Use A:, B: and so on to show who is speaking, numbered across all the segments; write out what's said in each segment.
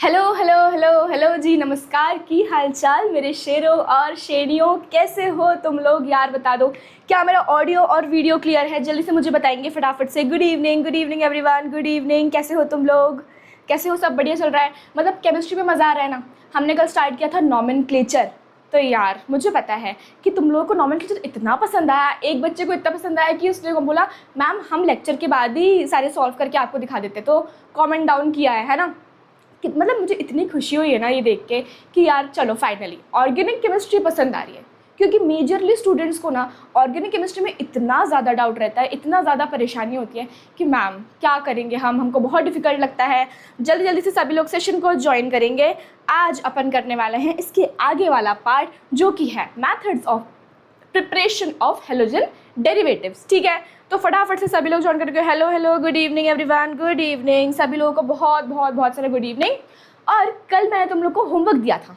A: Hello hello hello hello जी, नमस्कार। की हालचाल मेरे शेरों और शेरियों, कैसे हो तुम लोग यार? बता दो, क्या मेरा ऑडियो और वीडियो क्लियर है? जल्दी से मुझे बताएंगे फटाफट से। Good evening everyone, good evening. कैसे हो तुम लोग? कैसे हो? सब बढ़िया चल रहा है? मतलब केमिस्ट्री में मज़ा आ रहा है ना? हमने कल स्टार्ट किया था नॉमेनक्लेचर। तो यार मुझे पता है कि तुम लोगों को नॉमेनक्लेचर इतना पसंद आया, एक बच्चे को इतना पसंद आया कि उसने को बोला मैम हम लेक्चर के बाद ही सारे सॉल्व करके आपको दिखा देते। तो कमेंट डाउन किया है ना? कि मतलब मुझे इतनी खुशी हुई है ना ये देख के कि यार चलो फाइनली ऑर्गेनिक केमिस्ट्री पसंद आ रही है। क्योंकि मेजरली स्टूडेंट्स को ना ऑर्गेनिक केमिस्ट्री में इतना ज़्यादा डाउट रहता है, इतना ज़्यादा परेशानी होती है कि मैम क्या करेंगे हमको बहुत डिफिकल्ट लगता है। जल्दी जल्दी से सभी लोग सेशन को ज्वाइन करेंगे। आज अपन करने वाले हैं इसके आगे वाला पार्ट, जो कि है methods of preparation of halogen derivatives. ठीक है, तो फटाफट से सभी लोग ज्वाइन करके hello hello, good evening everyone, good evening. सभी लोगों को बहुत बहुत बहुत सारा गुड इवनिंग। और कल मैंने तुम लोग को होमवर्क दिया था,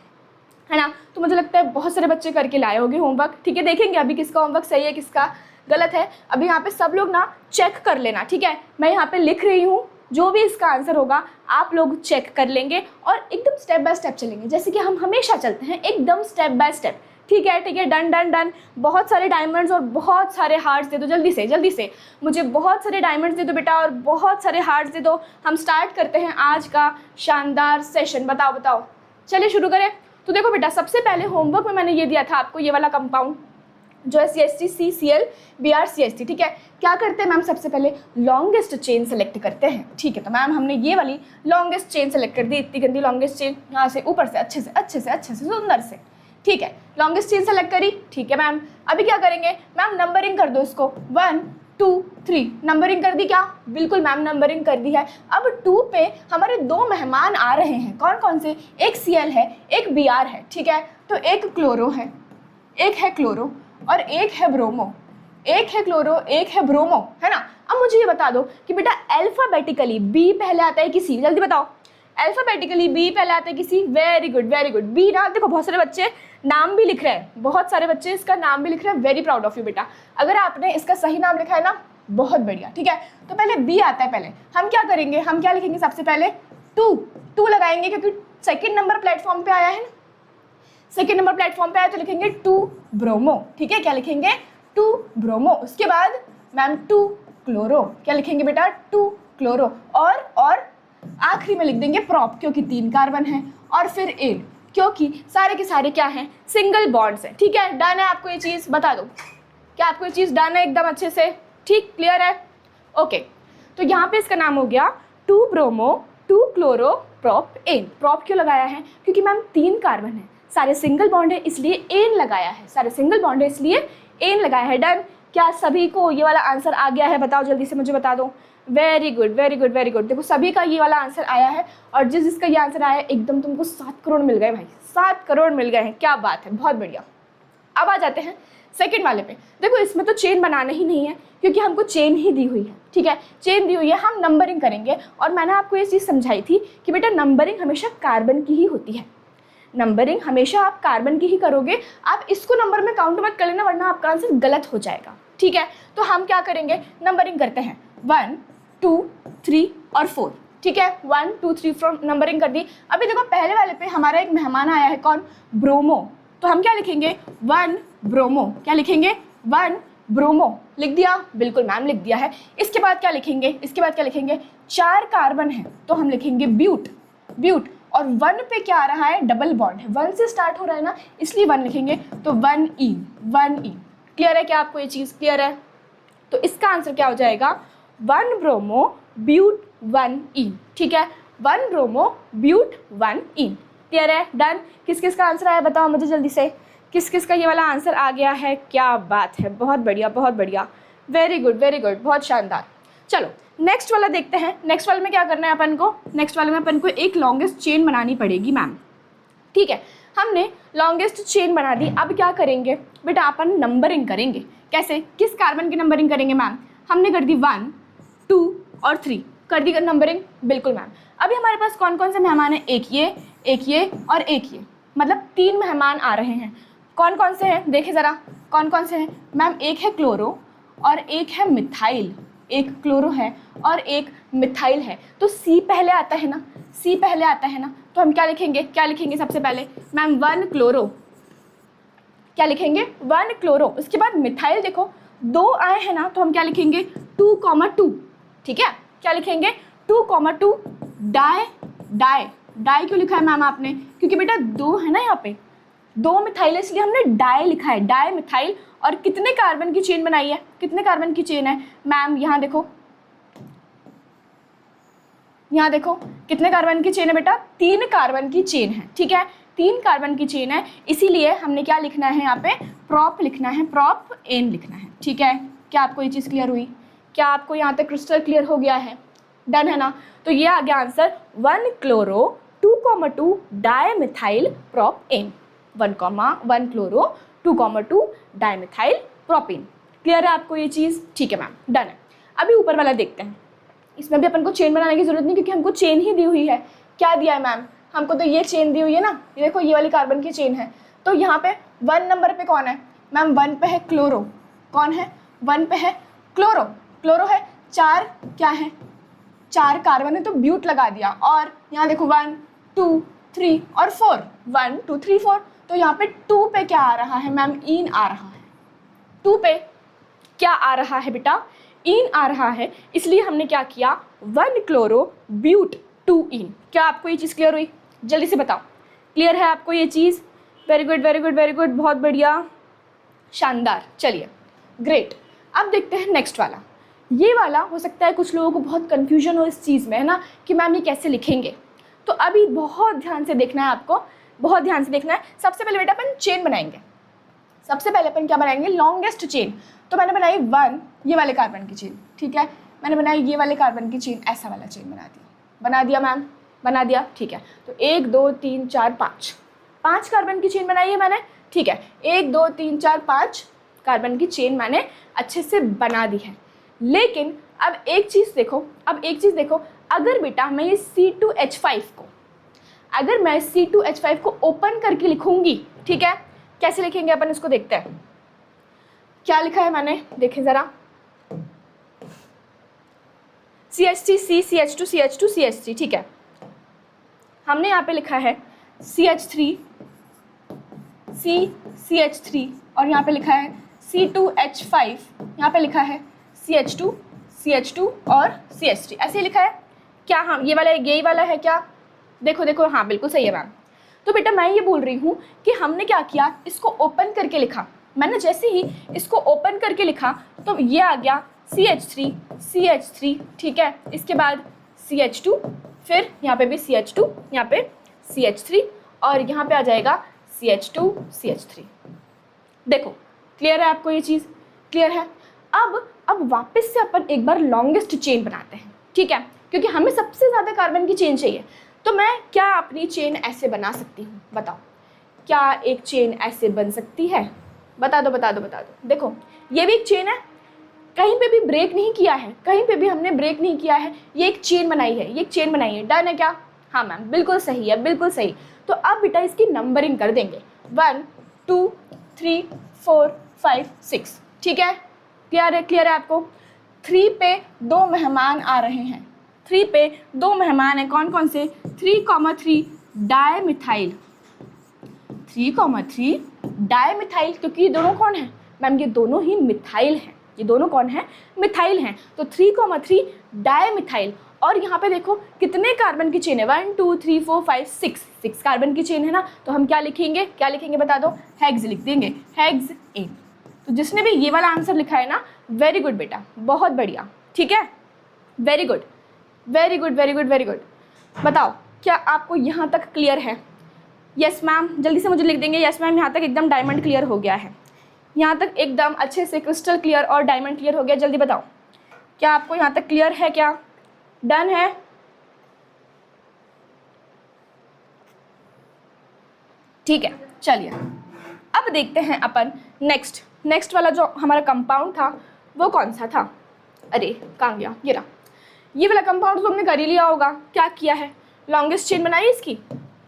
A: है ना? तो मुझे लगता है बहुत सारे बच्चे करके लाए होंगे होमवर्क। ठीक है, देखेंगे अभी किसका होमवर्क सही है किसका गलत है। अभी यहाँ पे सब लोग ना चेक कर लेना। ठीक है, मैं यहाँ पे लिख रही हूँ, जो भी इसका आंसर होगा आप लोग चेक कर लेंगे और एकदम स्टेप बाय स्टेप चलेंगे, जैसे कि हम हमेशा चलते हैं, एकदम स्टेप बाय स्टेप। ठीक है, डन डन डन। बहुत सारे डायमंड्स और बहुत सारे हार्ट्स दे दो, जल्दी से मुझे बहुत सारे डायमंड्स दे दो बेटा, और बहुत सारे हार्ट्स दे दो। हम स्टार्ट करते हैं आज का शानदार सेशन। बताओ, चलिए शुरू करें। तो देखो बेटा, सबसे पहले होमवर्क में मैंने ये दिया था आपको, ये वाला कंपाउंड जो है CH3 CCl Br CH3। ठीक है, क्या करते हैं मैम? सबसे पहले लॉन्गेस्ट चेन सेलेक्ट करते हैं। ठीक है, तो मैम हमने ये वाली लॉन्गेस्ट चेन सेलेक्ट कर दी, इतनी गंदी लॉन्गेस्ट चेन, यहाँ से ऊपर से अच्छे से सुंदर से। ठीक है, लॉन्गेस्ट चेन सेलेक्ट करी। ठीक है मैम, अभी क्या करेंगे मैम? नंबरिंग कर दो इसको, 1 2 3। नंबरिंग कर दी क्या? बिल्कुल मैम, नंबरिंग कर दी है। अब 2 पे हमारे 2 मेहमान आ रहे हैं, कौन से? एक Cl है, एक Br है। ठीक है, तो एक क्लोरो है, एक है क्लोरो और एक है ब्रोमो। एक है क्लोरो, एक है ब्रोमो, है ना? अब मुझे ये बता दो कि बेटा अल्फाबेटिकली बी पहले आता है कि सी? जल्दी बताओ, अल्फाबेटिकली बी पहले आता है कि सी? वेरी गुड बी ना। देखो बहुत सारे बच्चे नाम भी लिख रहे हैं, बहुत सारे बच्चे इसका नाम भी लिख रहे हैं। वेरी प्राउड ऑफ यू बेटा, अगर आपने इसका सही नाम लिखा है ना, बहुत बढ़िया। ठीक है, तो पहले बी आता है। पहले हम क्या करेंगे? हम क्या लिखेंगे? सबसे पहले टू लगाएंगे, क्योंकि सेकेंड नंबर प्लेटफॉर्म पे आया है ना। सेकेंड नंबर प्लेटफॉर्म पे आया तो लिखेंगे 2 ब्रोमो। ठीक है, क्या लिखेंगे? 2 ब्रोमो। उसके बाद मैम 2 क्लोरो। क्या लिखेंगे बेटा? 2 क्लोरो। और आखिरी में लिख देंगे प्रॉप, क्योंकि 3 कार्बन है, और फिर एन, क्योंकि सारे के सारे क्या हैं? सिंगल बॉन्ड्स हैं। ठीक है, डन है? आपको ये चीज़ बता दो, क्या आपको ये चीज़ डन है एकदम अच्छे से? ठीक, क्लियर है? ओके, तो यहाँ पे इसका नाम हो गया 2 bromo 2 chloro propane. Prop क्यों लगाया है? क्योंकि मैम 3 कार्बन है, सारे सिंगल बॉन्ड है, इसलिए एन लगाया है। सारे सिंगल बॉन्ड है इसलिए एन लगाया है। डन? क्या सभी को ये वाला आंसर आ गया है? बताओ जल्दी से मुझे बता दो। Very good. देखो सभी का ये वाला आंसर आया है, और जिसका ये आंसर आया है एकदम तुमको 7 करोड़ मिल गए भाई, 7 करोड़ मिल गए हैं। क्या बात है, बहुत बढ़िया। अब आ जाते हैं सेकेंड वाले पे। देखो इसमें तो चेन बनाना ही नहीं है, क्योंकि हमको चेन ही दी हुई है। ठीक है, चेन दी हुई है, हम नंबरिंग करेंगे। और मैंने आपको ये चीज़ समझाई थी कि बेटा नंबरिंग हमेशा कार्बन की ही होती है। नंबरिंग हमेशा आप कार्बन की ही करोगे, आप इसको नंबर में काउंट मत कर लेना, वरना आपका आंसर गलत हो जाएगा। ठीक है, तो हम क्या करेंगे? नंबरिंग करते हैं 1 2 3 और 4। ठीक है, 1 2 3 4 नंबरिंग कर दी। अभी देखो पहले वाले पे हमारा एक मेहमान आया है, कौन? ब्रोमो। तो हम क्या लिखेंगे? 1 ब्रोमो। क्या लिखेंगे? 1 ब्रोमो। लिख दिया? बिल्कुल मैम लिख दिया है। इसके बाद क्या लिखेंगे? 4 कार्बन है, तो हम लिखेंगे ब्यूट। और 1 पे क्या आ रहा है? डबल बॉन्ड है, 1 से स्टार्ट हो रहा है ना, इसलिए 1 लिखेंगे, तो 1E। क्लियर है क्या आपको ये चीज़? क्लियर है? तो इसका आंसर क्या हो जाएगा? 1 ब्रोमो ब्यूट 1E। ठीक है, 1 ब्रोमो ब्यूट 1E। क्लियर है? डन? किस का आंसर आया बताओ मुझे जल्दी से। किस का ये वाला आंसर आ गया है? क्या बात है, बहुत बढ़िया। वेरी गुड, बहुत शानदार। चलो नेक्स्ट वाला देखते हैं। नेक्स्ट वाले में क्या करना है अपन को? नेक्स्ट वाले में अपन को एक लॉन्गेस्ट चेन बनानी पड़ेगी मैम। ठीक है, हमने लॉन्गेस्ट चेन बना दी। अब क्या करेंगे बेटा? अपन नंबरिंग करेंगे। कैसे? किस कार्बन की नंबरिंग करेंगे मैम? हमने कर दी 1 2 और 3 कर दी नंबरिंग। बिल्कुल मैम। अभी हमारे पास कौन से मेहमान हैं? एक ये और एक ये, मतलब 3 मेहमान आ रहे हैं। कौन से हैं? देखें ज़रा, कौन से हैं मैम? एक है क्लोरो और एक है मिथाइल। एक क्लोरो है और एक मिथाइल है। तो सी पहले आता है ना, सी पहले आता है ना, तो हम क्या लिखेंगे, क्या लिखेंगे सबसे पहले मैम 1 क्लोरो, क्या लिखेंगे 1 क्लोरो। उसके बाद मिथाइल देखो 2 आए हैं ना, तो हम क्या लिखेंगे 2,2, ठीक है, क्या लिखेंगे 2,2 डाई, डाई, डाई क्यों लिखा है मैम आपने, क्योंकि बेटा 2 है ना यहाँ पे, 2 मिथाइल इसलिए हमने डाई लिखा है, डाई मिथाइल। और कितने कार्बन की चेन बनाई है, कितने कार्बन की चेन है मैम, यहाँ देखो, यहाँ देखो कितने कार्बन की चेन है बेटा, 3 कार्बन की चेन है, ठीक है, 3 कार्बन की चेन है, इसीलिए हमने क्या लिखना है यहाँ पे प्रॉप लिखना है, प्रॉप एन लिखना है, ठीक है। क्या आपको ये चीज़ क्लियर हुई, क्या आपको यहाँ तक क्रिस्टल क्लियर हो गया है, डन है ना। तो ये आ गया answer 1 chloro 2,2 dimethyl propane, 1 chloro 2,2 dimethyl propane. Clear है आपको ये चीज़, ठीक है मैम, डन है। अभी ऊपर वाला देखते हैं, इसमें भी अपन को चेन बनाने की जरूरत नहीं, क्योंकि हमको चेन ही दी हुई है। क्या दिया है मैम, हमको तो ये चेन दी हुई है ना, ये देखो ये वाली कार्बन की चेन है। तो यहाँ पे 1 नंबर पे कौन है मैम, 1 पे है क्लोरो, कौन है 1 पे है क्लोरो, क्लोरो है, 4 क्या है 4 कार्बन है, तो ब्यूट लगा दिया। और यहाँ देखो 1 2 3 और 4, 1 2 3 4, तो यहाँ पे 2 पे क्या आ रहा है मैम, इन आ रहा है, 2 पे क्या आ रहा है बेटा, इन आ रहा है, इसलिए हमने क्या किया 1 क्लोरो ब्यूट 2 इन। क्या आपको ये चीज़ क्लियर हुई, जल्दी से बताओ, क्लियर है आपको ये चीज़, very good very good very good, बहुत बढ़िया, शानदार। चलिए ग्रेट, अब देखते हैं नेक्स्ट वाला। ये वाला हो सकता है कुछ लोगों को बहुत कन्फ्यूजन हो इस चीज़ में, है ना, कि मैम ये कैसे लिखेंगे। तो अभी बहुत ध्यान से देखना है आपको, बहुत ध्यान से देखना है। सबसे पहले बेटा अपन चेन बनाएंगे, सबसे पहले अपन क्या बनाएंगे, लॉन्गेस्ट चेन। तो मैंने बनाई 1 ये वाले कार्बन की चेन, ठीक है, मैंने बनाई ये वाले कार्बन की चेन, ऐसा वाला चेन बना दिया मैम, बना दिया, ठीक है। तो 1 2 3 4 5 कार्बन की चेन बनाई है मैंने, ठीक है, 1 2 3 4 5 कार्बन की चेन मैंने अच्छे से बना दी है। लेकिन अब एक चीज़ देखो, अब एक चीज़ देखो, अगर बेटा मैं ये C2H5 को, अगर मैं C2H5 को ओपन करके लिखूंगी, ठीक है, कैसे लिखेंगे अपन इसको देखते हैं। क्या लिखा है मैंने, देखें जरा, CH3 C CH2 CH2 CH3, ठीक है, हमने यहाँ पे लिखा है CH3 C CH3 और यहाँ पे लिखा है C2H5, यहाँ पे लिखा है CH2 CH2 और CH3, ऐसे ही लिखा है क्या, हाँ ये वाला यही वाला है क्या, देखो देखो, हाँ बिल्कुल सही है मैम। तो बेटा मैं ये बोल रही हूँ कि हमने क्या किया, इसको ओपन करके लिखा, मैंने जैसे ही इसको ओपन करके लिखा तो ये आ गया CH3 CH3, ठीक है, इसके बाद CH2, फिर यहाँ पे भी CH2, यहाँ पे CH3 और यहाँ पे आ जाएगा CH2 CH3। देखो क्लियर है आपको ये चीज़, क्लियर है। अब वापस से अपन एक बार लॉन्गेस्ट चेन बनाते हैं, ठीक है, क्योंकि हमें सबसे ज़्यादा कार्बन की चेन चाहिए। तो मैं क्या अपनी चेन ऐसे बना सकती हूँ, बताओ, क्या एक चेन ऐसे बन सकती है, बता दो बता दो बता दो। देखो ये भी एक चेन है, कहीं पे भी ब्रेक नहीं किया है, कहीं पे भी हमने ब्रेक नहीं किया है, ये एक चेन बनाई है, ये एक चेन बनाई है, डन है क्या, हाँ मैम बिल्कुल सही है, बिल्कुल सही। तो अब बेटा इसकी नंबरिंग कर देंगे 1 2 3 4 5 6, ठीक है, क्लियर है आपको। 3 पे 2 मेहमान आ रहे हैं, 3 पे 2 मेहमान हैं, कौन कौन से, 3,3 डाईमिथाइल, 3,3 डाईमिथाइल, क्योंकि ये दोनों कौन है मैम, ये दोनों ही मिथाइल हैं, ये दोनों कौन है, मिथाइल हैं। तो 3,3 डाईमिथाइल, और यहाँ पे देखो कितने कार्बन की चेन है, 1 2 3 4 5 6 कार्बन की चेन है ना, तो हम क्या लिखेंगे, क्या लिखेंगे बता दो, हेक्स लिख देंगे, हेक्स एन। तो जिसने भी ये वाला आंसर लिखा है ना, वेरी गुड बेटा, बहुत बढ़िया, ठीक है, very good very good very good very good. बताओ क्या आपको यहाँ तक क्लियर है, यस मैम, जल्दी से मुझे लिख देंगे, यस मैम, यहाँ तक एकदम डायमंड क्लियर हो गया है, यहाँ तक एकदम अच्छे से क्रिस्टल क्लियर और डायमंड क्लियर हो गया, जल्दी बताओ क्या आपको यहाँ तक क्लियर है, क्या डन है, ठीक है। चलिए अब देखते हैं अपन नेक्स्ट वाला जो हमारा कंपाउंड था वो कौन सा था, अरे कहाँ गया, ये रहा, ये वाला कंपाउंड तो हमने कर ही लिया होगा, क्या किया है, लॉन्गेस्ट चेन बनाई इसकी,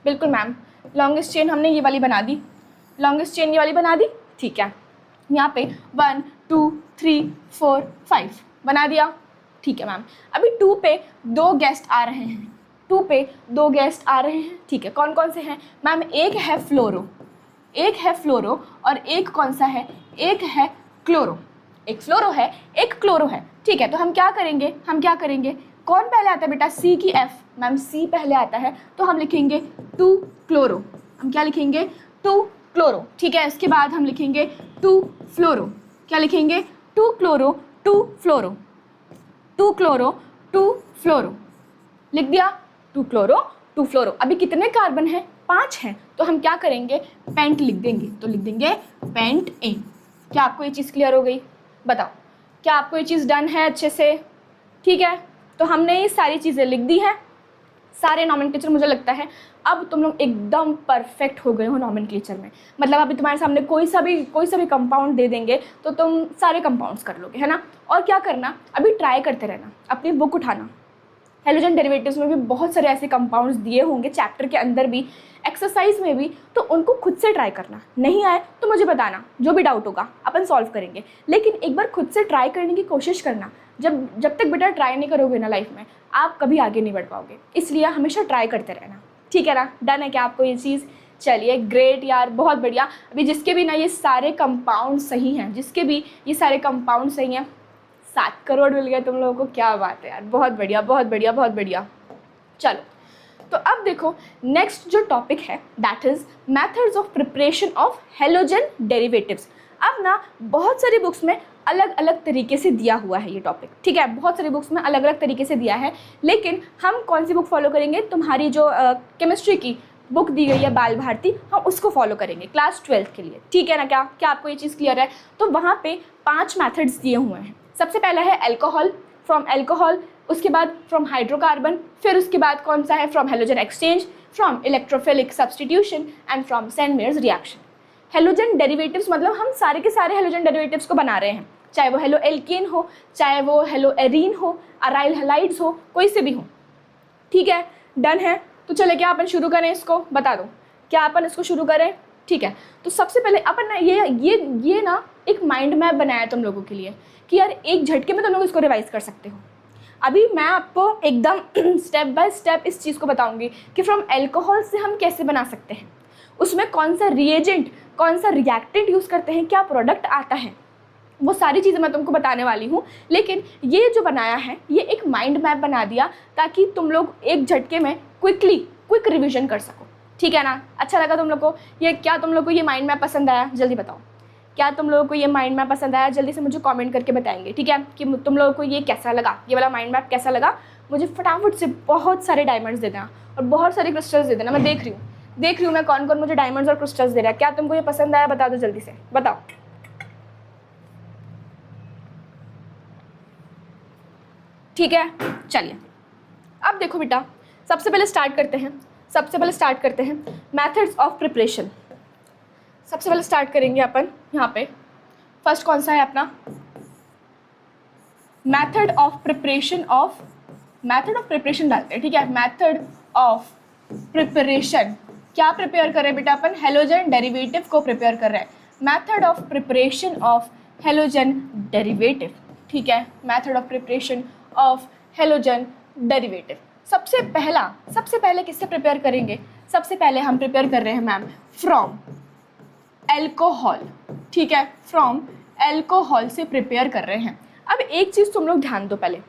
A: बिल्कुल मैम, लॉन्गेस्ट चेन हमने ये वाली बना दी, लॉन्गेस्ट चेन ये वाली बना दी, ठीक है, यहाँ पे 1 2 3 4 5 बना दिया, ठीक है मैम। अभी 2 पे 2 गेस्ट आ रहे हैं, 2 पे 2 गेस्ट आ रहे हैं, ठीक है। कौन कौन से हैं मैम? एक है फ्लोरो, एक है फ्लोरो और एक कौन सा है? एक है क्लोरो। एक फ्लोरो है, एक क्लोरो है, ठीक है। तो हम क्या करेंगे, हम क्या करेंगे, कौन पहले आता है बेटा? सी की एफ, मैम सी पहले आता है, तो हम लिखेंगे 2 क्लोरो। हम क्या लिखेंगे? 2 क्लोरो, ठीक है। इसके बाद हम लिखेंगे 2 फ्लोरो। क्या लिखेंगे? 2 क्लोरो 2 फ्लोरो, 2 क्लोरो 2 फ्लोरो, लिख दिया। 2 क्लोरो 2 फ्लोरो। अभी कितने कार्बन हैं? 5 हैं, तो हम क्या करेंगे? पेंट लिख देंगे, तो लिख देंगे पेंट एन। क्या आपको ये चीज़ क्लियर हो गई? बताओ, क्या आपको ये चीज़ डन है अच्छे से? ठीक है, तो हमने ये सारी चीज़ें लिख दी हैं, सारे नॉमेनक्लेचर। मुझे लगता है अब तुम लोग एकदम परफेक्ट हो गए हो नॉमेनक्लेचर में। मतलब अभी तुम्हारे सामने कोई सा भी कंपाउंड दे देंगे तो तुम सारे कंपाउंड्स कर लोगे, है ना। और क्या करना, अभी ट्राई करते रहना, अपनी बुक उठाना। हेलोजन डेरिवेटिव्स में भी बहुत सारे ऐसे कंपाउंड्स दिए होंगे चैप्टर के अंदर भी, एक्सरसाइज में भी, तो उनको खुद से ट्राई करना। नहीं आए तो मुझे बताना, जो भी डाउट होगा अपन सॉल्व करेंगे, लेकिन एक बार खुद से ट्राई करने की कोशिश करना। जब तक बेटा ट्राई नहीं करोगे ना लाइफ में, आप कभी आगे नहीं बढ़ पाओगे। इसलिए हमेशा ट्राई करते रहना, ठीक है ना। डन है क्या आपको ये चीज़? चलिए ग्रेट यार, बहुत बढ़िया। अभी जिसके भी ना ये सारे कंपाउंड सही हैं, जिसके भी ये सारे कंपाउंड सही हैं, 7 करोड़ मिल गया तुम लोगों को। क्या बात है यार, बहुत बढ़िया बहुत बढ़िया बहुत बढ़िया। चलो, तो अब देखो नेक्स्ट जो टॉपिक है that is methods of preparation of halogen derivatives. अब ना बहुत सारी बुक्स में अलग अलग तरीके से दिया हुआ है ये टॉपिक, ठीक है। बहुत सारी बुक्स में अलग अलग तरीके से दिया है, लेकिन हम कौन सी बुक फॉलो करेंगे? तुम्हारी जो केमिस्ट्री की बुक दी गई है बाल भारती, हम उसको फॉलो करेंगे क्लास 12 के लिए, ठीक है ना। क्या आपको ये चीज़ क्लियर है? तो वहाँ पे 5 मैथड्स दिए हुए हैं। सबसे पहला है एल्कोहल, फ्रॉम एल्कोहल, उसके बाद फ्रॉम हाइड्रोकार्बन, फिर उसके बाद कौन सा है? From halogen exchange, from electrophilic substitution and from Sandmeyer's reaction. Halogen derivatives मतलब हम सारे के सारे हेलोजन डेरिवेटिव्स को बना रहे हैं, चाहे वो हेलो एल्केन हो, चाहे वो हेलो एरीन हो, अराइल हैलाइड्स हो, कोई से भी हो, ठीक है। डन है, तो चले क्या अपन शुरू करें इसको? बता दो, क्या अपन इसको शुरू करें? ठीक है, तो सबसे पहले अपन ना ये ना एक माइंड मैप बनाया तुम लोगों के लिए कि यार एक झटके में तुम लोग इसको रिवाइज कर सकते हो। अभी मैं आपको एकदम स्टेप बाय स्टेप इस चीज़ को बताऊंगी कि फ्रॉम एल्कोहल से हम कैसे बना सकते हैं, उसमें कौन सा रिएजेंट, कौन सा रिएक्टेंट यूज़ करते हैं, क्या प्रोडक्ट आता है, वो सारी चीज़ें मैं तुमको बताने वाली हूँ। लेकिन ये जो बनाया है ये एक माइंड मैप बना दिया ताकि तुम लोग एक झटके में क्विक रिवीजन कर सको, ठीक है ना। अच्छा लगा तुम लोग को ये? क्या तुम लोग को ये माइंड मैप पसंद आया? जल्दी बताओ, क्या तुम लोगों को ये माइंड मैप पसंद आया? जल्दी से मुझे कमेंट करके बताएंगे, ठीक है, कि तुम लोगों को ये कैसा लगा, ये वाला माइंड मैप कैसा लगा। मुझे फटाफट से बहुत सारे डायमंड्स दे देना और बहुत सारे क्रिस्टल्स दे देना। मैं देख रही हूँ मैं कौन कौन मुझे डायमंड्स और क्रिस्टल्स दे रहा है। क्या तुमको ये पसंद आया? बता दो जल्दी से, बताओ। ठीक है, चलिए अब देखो बेटा, सबसे पहले स्टार्ट करते हैं मेथड्स ऑफ प्रिपरेशन। सबसे पहले स्टार्ट करेंगे अपन यहाँ पे, फर्स्ट कौन सा है अपना? मेथड ऑफ प्रिपरेशन डालते हैं, ठीक है। मेथड ऑफ प्रिपरेशन, क्या प्रिपेयर कर रहे हैं बेटा अपन? हेलोजन डेरिवेटिव को प्रिपेयर कर रहे हैं। Method of preparation of halogen derivative, ठीक है। Method of preparation of halogen derivative. सबसे पहले किससे प्रिपेयर करेंगे? सबसे पहले हम प्रिपेयर कर रहे हैं मैम फ्रॉम एल्कोहल, ठीक है, फ्रॉम एल्कोहल से प्रिपेयर कर रहे हैं। अब एक चीज़ तुम लोग ध्यान दो, पहले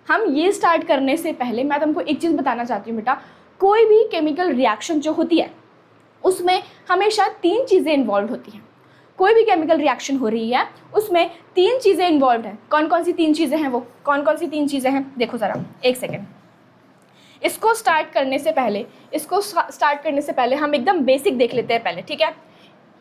A: हम ये स्टार्ट करने से पहले मैं तुमको एक चीज़ बताना चाहती हूँ बेटा। कोई भी केमिकल रिएक्शन जो होती है उसमें हमेशा 3 चीज़ें इन्वॉल्व होती हैं। कोई भी केमिकल रिएक्शन हो रही है उसमें 3 चीज़ें इन्वॉल्व हैं। कौन कौन सी 3 चीज़ें हैं? वो कौन कौन सी 3 चीज़ें हैं? देखो ज़रा, एक सेकेंड। इसको स्टार्ट करने से पहले हम एकदम बेसिक देख लेते हैं पहले, ठीक है।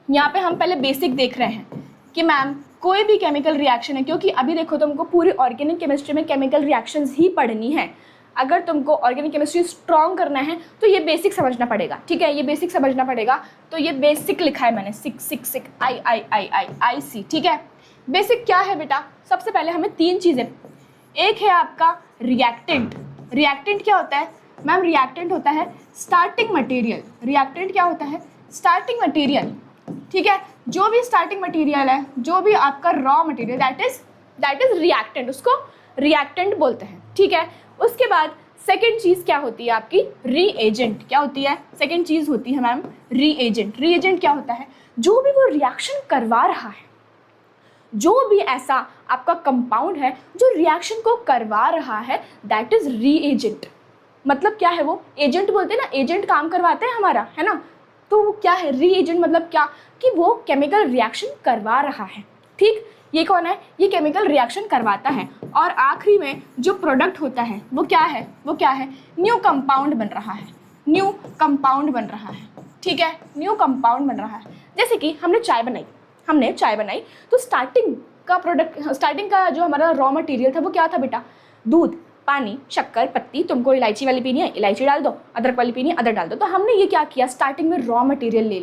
A: यहाँ पे हम पहले बेसिक देख रहे हैं कि मैम कोई भी केमिकल रिएक्शन है, क्योंकि अभी देखो तुमको पूरी ऑर्गेनिक केमिस्ट्री में केमिकल रिएक्शंस ही पढ़नी है। अगर तुमको ऑर्गेनिक केमिस्ट्री स्ट्रॉन्ग करना है तो ये बेसिक समझना पड़ेगा, ठीक है, ये बेसिक समझना पड़ेगा। तो ये बेसिक लिखा है मैंने, सिक आई सी, ठीक है। बेसिक क्या है बेटा? सबसे पहले हमें 3 चीज़ें, एक है आपका रिएक्टेंट। रिएक्टेंट क्या होता है मैम? रिएक्टेंट होता है स्टार्टिंग मटेरियल। रिएक्टेंट क्या होता है? स्टार्टिंग मटेरियल, ठीक है। जो भी स्टार्टिंग मटेरियल है, जो भी आपका raw material, that is reactant, उसको रिएक्टेंट बोलते हैं, ठीक है। उसके बाद सेकेंड चीज़ क्या होती है आपकी, रीएजेंट। क्या होती है सेकेंड चीज़ होती है मैम, रीएजेंट। रीएजेंट क्या होता है, जो भी वो रिएक्शन करवा रहा है, जो भी ऐसा आपका कंपाउंड है जो रिएक्शन को करवा रहा है, दैट इज रीएजेंट। मतलब क्या है वो, एजेंट बोलते हैं ना, एजेंट काम करवाते हैं हमारा, है ना। तो क्या है रीएजेंट, मतलब क्या कि वो केमिकल रिएक्शन करवा रहा है, ठीक। ये कौन है, ये केमिकल रिएक्शन करवाता है। और आखिरी में जो प्रोडक्ट होता है वो क्या है, वो क्या है, न्यू कंपाउंड बन रहा है, न्यू कंपाउंड बन रहा है, ठीक है, न्यू कंपाउंड बन रहा है। जैसे कि हमने चाय बनाई, तो स्टार्टिंग का प्रोडक्ट, स्टार्टिंग का जो हमारा रॉ मटेरियल था वो क्या था बेटा, दूध, पानी, शक्कर, पत्ती। तुमको इलायची वाली पीनी है इलायची डाल दो, अदरक वाली पीनी है अदरक डाल दो। तो हमने ये क्या किया, स्टार्टिंग में रॉ मटेरियल ले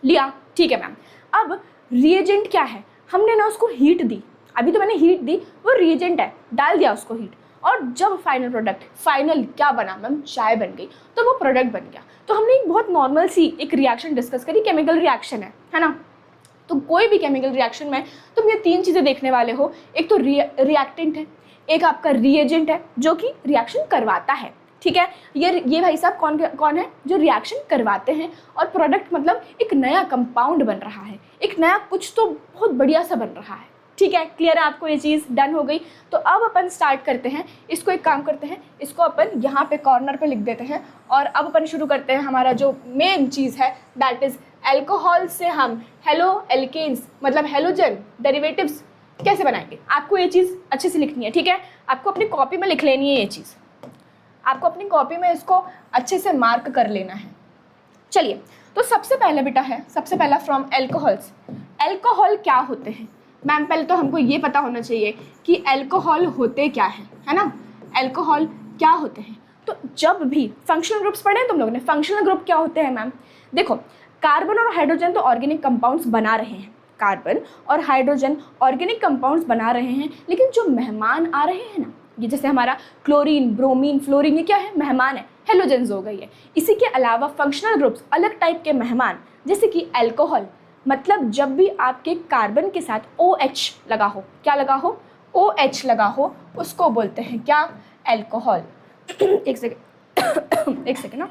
A: लिया, ठीक है मैम। अब रिएजेंट क्या है, हमने ना उसको हीट दी, अभी तो मैंने हीट दी, वो रिएजेंट है, डाल दिया उसको हीट, और जब फाइनल प्रोडक्ट, फाइनल क्या बना मैम, चाय बन गई, तो वो प्रोडक्ट बन गया। तो हमने एक बहुत नॉर्मल सी एक रिएक्शन डिस्कस करी, केमिकल रिएक्शन है ना। तो कोई भी केमिकल रिएक्शन में तुम ये तीन चीज़ें देखने वाले हो, एक तो रिएक्टेंट है, एक आपका रिएजेंट है जो कि रिएक्शन करवाता है, ठीक है। ये भाई साहब कौन है जो रिएक्शन करवाते हैं, और प्रोडक्ट मतलब एक नया कंपाउंड बन रहा है, एक नया कुछ तो बहुत बढ़िया सा बन रहा है, ठीक है। क्लियर है आपको, ये चीज़ डन हो गई। तो अब अपन स्टार्ट करते हैं इसको, एक काम करते हैं, इसको अपन यहाँ पे कॉर्नर पे लिख देते हैं, और अब अपन शुरू करते हैं हमारा जो मेन चीज़ है, दैट इज़ एल्कोहल से हम हेलो एल्केन्स मतलब हेलोजन डेरिवेटिव्स कैसे बनाएंगे। आपको ये चीज़ अच्छे से लिखनी है, ठीक है। आपको अपनी कॉपी में लिख लेनी है ये चीज़, आपको अपनी कॉपी में इसको अच्छे से मार्क कर लेना है। चलिए, तो सबसे पहले बेटा है, सबसे पहला फ्रॉम एल्कोहल्स। एल्कोहल क्या होते हैं मैम, पहले तो हमको ये पता होना चाहिए कि एल्कोहल होते क्या है ना। एल्कोहल क्या होते हैं, तो जब भी फंक्शनल ग्रुप्स पढ़े हैं तुम लोगों ने, फंक्शनल ग्रुप क्या होते हैं मैम, देखो कार्बन और हाइड्रोजन तो ऑर्गेनिक कंपाउंड्स बना रहे हैं, कार्बन और हाइड्रोजन ऑर्गेनिक कंपाउंड्स बना रहे हैं, लेकिन जो मेहमान आ रहे हैं ना, ये जैसे हमारा क्लोरीन, ब्रोमीन, फ्लोरीन, ये क्या है, मेहमान है, हेलोजेंस हो गई है। इसी के अलावा फंक्शनल ग्रुप्स अलग टाइप के मेहमान, जैसे कि एल्कोहल, मतलब जब भी आपके कार्बन के साथ OH लगा हो, क्या लगा हो, OH लगा हो, उसको बोलते हैं क्या, एल्कोहल। एक सेकेंड ना,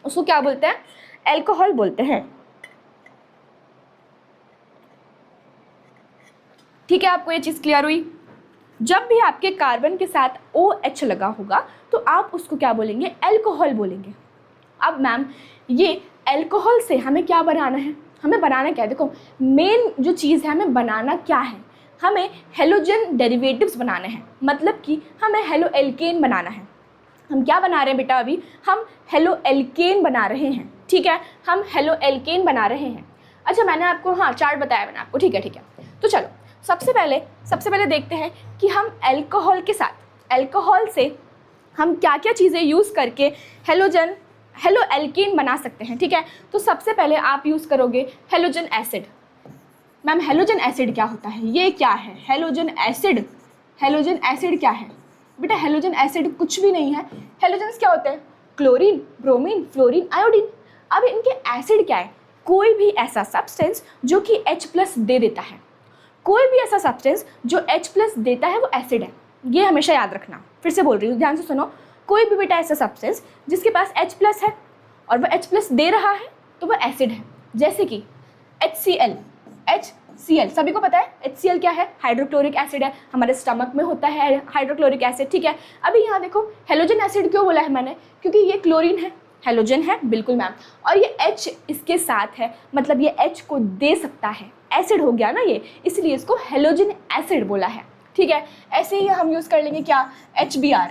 A: उसको क्या बोलते हैं, एल्कोहल बोलते हैं, ठीक है। आपको ये चीज़ क्लियर हुई। जब भी आपके कार्बन के साथ OH लगा होगा तो आप उसको क्या बोलेंगे, एल्कोहल बोलेंगे। अब मैम ये एल्कोहल से हमें क्या बनाना है, हमें बनाना क्या है, देखो मेन जो चीज़ है हमें बनाना क्या है, हमें हेलोजन डेरिवेटिव्स बनाने हैं, मतलब कि हमें हेलो एल्केन बनाना है। हम क्या बना रहे हैं बेटा, अभी हम हेलो एल्केन बना रहे हैं, ठीक है, हम हेलो एल्केन बना रहे हैं। अच्छा मैंने आपको, हाँ चार्ट बताया मैंने आपको, ठीक है। तो चलो सबसे पहले देखते हैं कि हम एल्कोहल के साथ, एल्कोहल से हम क्या क्या चीज़ें यूज़ करके हेलो एल्कीन बना सकते हैं, ठीक है। तो सबसे पहले आप यूज़ करोगे halogen acid. Ma'am halogen acid क्या होता है, ये क्या है हेलोजन एसिड, हेलोजन एसिड क्या है बेटा, हेलोजन एसिड कुछ भी नहीं है। हेलोजन्स क्या होते हैं, क्लोरीन, ब्रोमीन, फ्लोरीन, आयोडीन। अब इनके एसिड क्या है, कोई भी ऐसा सब्सटेंस जो कि H+ दे देता है, कोई भी ऐसा सब्सटेंस जो H+ देता है वो एसिड है, ये हमेशा याद रखना। फिर से बोल रही हूँ, ध्यान से सुनो, कोई भी बेटा ऐसा सब्सटेंस जिसके पास H+ है और वो H+ दे रहा है तो वो एसिड है। जैसे कि HCl, सभी को पता है HCl क्या है, हाइड्रोक्लोरिक एसिड है, हमारे स्टमक में होता है हाइड्रोक्लोरिक एसिड, ठीक है। अभी यहाँ देखो हेलोजन एसिड क्यों बोला है मैंने, क्योंकि ये क्लोरीन है, हेलोजन है, बिल्कुल मैम, और ये H इसके साथ है, मतलब ये H को दे सकता है, एसिड हो गया ना ये, इसलिए इसको हेलोजन एसिड बोला है, ठीक है। ऐसे ही हम यूज़ कर लेंगे क्या, HBr।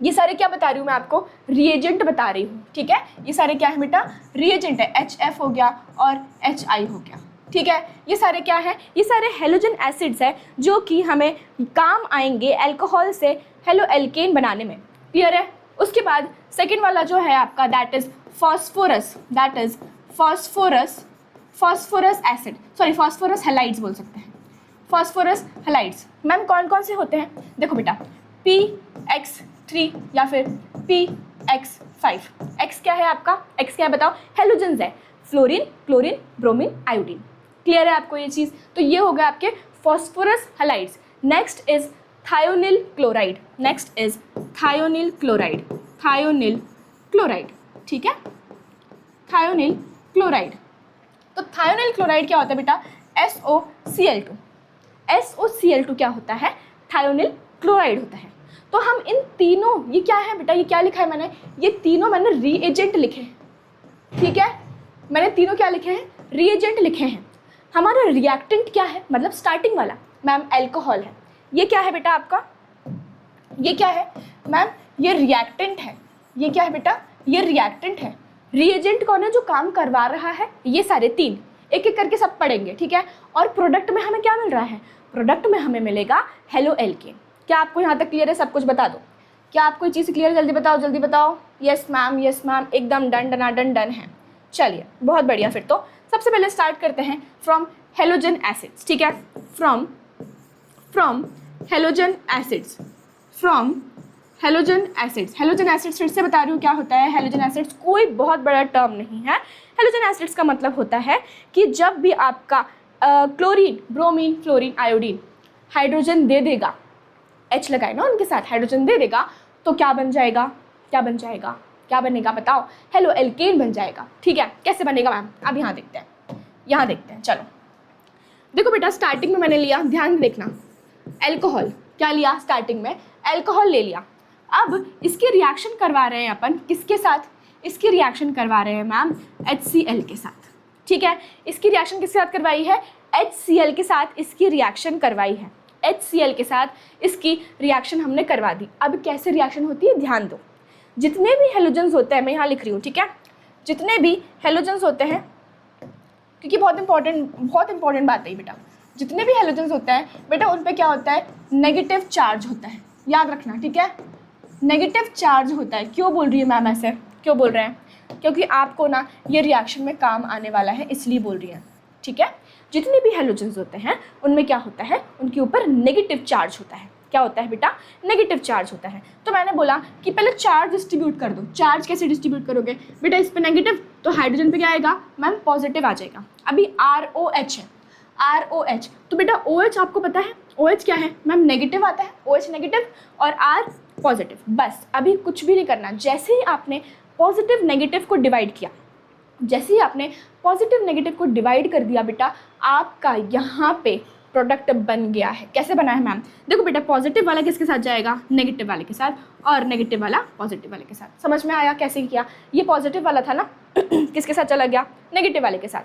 A: ये सारे क्या बता रही हूँ मैं आपको, रिएजेंट बता रही हूँ, ठीक है। ये सारे क्या है बेटा, रिएजेंट है, HF हो गया और HI हो गया, ठीक है। ये सारे क्या है, ये सारे हेलोजन एसिड्स है जो कि हमें काम आएंगे एल्कोहल से हेलो एल्केन बनाने में, क्लियर है। उसके बाद सेकेंड वाला जो है आपका, that is phosphorus, that is phosphorous acid, sorry phosphorus halides बोल सकते हैं, फॉस्फोरस हैलाइड्स। मैम कौन कौन से होते हैं, देखो बेटा PX3 या फिर PX5। X क्या है आपका, X क्या है बताओ, हेलोजन्स है, fluorine, chlorine, bromine, iodine, clear है आपको ये चीज़। तो ये हो गया आपके phosphorus halides. Next is thionyl chloride, next is thionyl chloride, thionyl chloride, ठीक है, थायोनिल क्लोराइड। तो थायोनिल क्लोराइड क्या होता है बेटा, SOCl2, SOCl2 क्या होता है, थायोनिल क्लोराइड होता है। तो हम इन तीनों, ये क्या है बेटा, ये क्या लिखा है मैंने, ये तीनों मैंने रीएजेंट लिखे हैं, ठीक है, मैंने तीनों क्या लिखे हैं, रीएजेंट लिखे हैं। हमारा रिएक्टेंट क्या है, मतलब स्टार्टिंग वाला मैम अल्कोहल है, ये क्या है बेटा आपका, ये क्या है मैम, ये रिएक्टेंट है, ये क्या है बेटा, ये रिएक्टेंट है। रिएजेंट कौन है, जो काम करवा रहा है, ये सारे तीन, एक एक करके सब पढ़ेंगे, ठीक है। और प्रोडक्ट में हमें क्या मिल रहा है, प्रोडक्ट में हमें मिलेगा हेलो एल्केन। क्या आपको यहाँ तक क्लियर है, सब कुछ बता दो, क्या आपको ये चीज़ क्लियर है, जल्दी बताओ, जल्दी बताओ। यस मैम, यस मैम, एकदम डन डनाडन डन है। चलिए बहुत बढ़िया, फिर तो सबसे पहले स्टार्ट करते हैं फ्रॉम हेलोजन एसिड्स, ठीक है, from halogen acids, from halogen acids. Halogen acids फिर से बता रही हूँ क्या होता है, हेलोजन एसिड्स कोई बहुत बड़ा टर्म नहीं है। हेलोजन एसिड्स का मतलब होता है कि जब भी आपका chlorine, bromine, fluorine, iodine hydrogen दे देगा, H लगाए ना उनके साथ, हाइड्रोजन दे देगा, तो क्या बन जाएगा, क्या बन जाएगा, क्या बनेगा बताओ, हेलो एल्केन बन जाएगा, ठीक है। कैसे बनेगा मैम, अब यहाँ देखते हैं, यहाँ देखते हैं, चलो देखो बेटा, स्टार्टिंग में मैंने लिया, ध्यान देखना, अल्कोहल, क्या लिया स्टार्टिंग में, अल्कोहल ले लिया। अब इसके रिएक्शन करवा रहे हैं अपन किसके साथ, इसकी रिएक्शन करवा रहे हैं मैम HCl के साथ, ठीक है। इसकी रिएक्शन किसके साथ करवाई है, HCl के साथ इसकी रिएक्शन करवाई है, HCl के साथ इसकी रिएक्शन हमने करवा दी। अब कैसे रिएक्शन होती है, ध्यान दो, जितने भी हेलोजन्स होते हैं, मैं यहाँ लिख रही हूँ, ठीक है, जितने भी हेलोजन्स होते हैं, क्योंकि बहुत इंपॉर्टेंट बात है बेटा, जितने भी हेलोजन्स होते हैं बेटा, उन पे क्या होता है, नेगेटिव चार्ज होता है, याद रखना, ठीक है, नेगेटिव चार्ज होता है। क्यों बोल रही है मैम ऐसे, क्यों बोल रहे हैं, क्योंकि आपको ना ये रिएक्शन में काम आने वाला है, इसलिए बोल रही है, ठीक है। जितने भी हेलोजन्स होते हैं उनमें क्या होता है, उनके ऊपर नेगेटिव चार्ज होता है। क्या होता है बेटा, नेगेटिव चार्ज होता है। तो मैंने बोला कि पहले चार्ज डिस्ट्रीब्यूट कर दो। चार्ज कैसे डिस्ट्रीब्यूट करोगे बेटा, इस पे नेगेटिव, तो हाइड्रोजन पे क्या आएगा मैम, पॉजिटिव आ जाएगा। अभी ROH है, ROH, तो बेटा OH आपको पता है, OH क्या है मैम, नेगेटिव आता है, OH नेगेटिव और R पॉजिटिव। बस अभी कुछ भी नहीं करना, जैसे ही आपने पॉजिटिव नेगेटिव को डिवाइड किया, जैसे ही आपने पॉजिटिव नेगेटिव को डिवाइड कर दिया बेटा, आपका यहाँ पे प्रोडक्ट बन गया है। कैसे बना है मैम, देखो बेटा, पॉजिटिव वाला किसके साथ जाएगा, नेगेटिव वाले के साथ, और नेगेटिव वाला पॉजिटिव वाले के साथ। समझ में आया कैसे किया, ये पॉजिटिव वाला था ना किसके साथ चला गया, नेगेटिव वाले के साथ,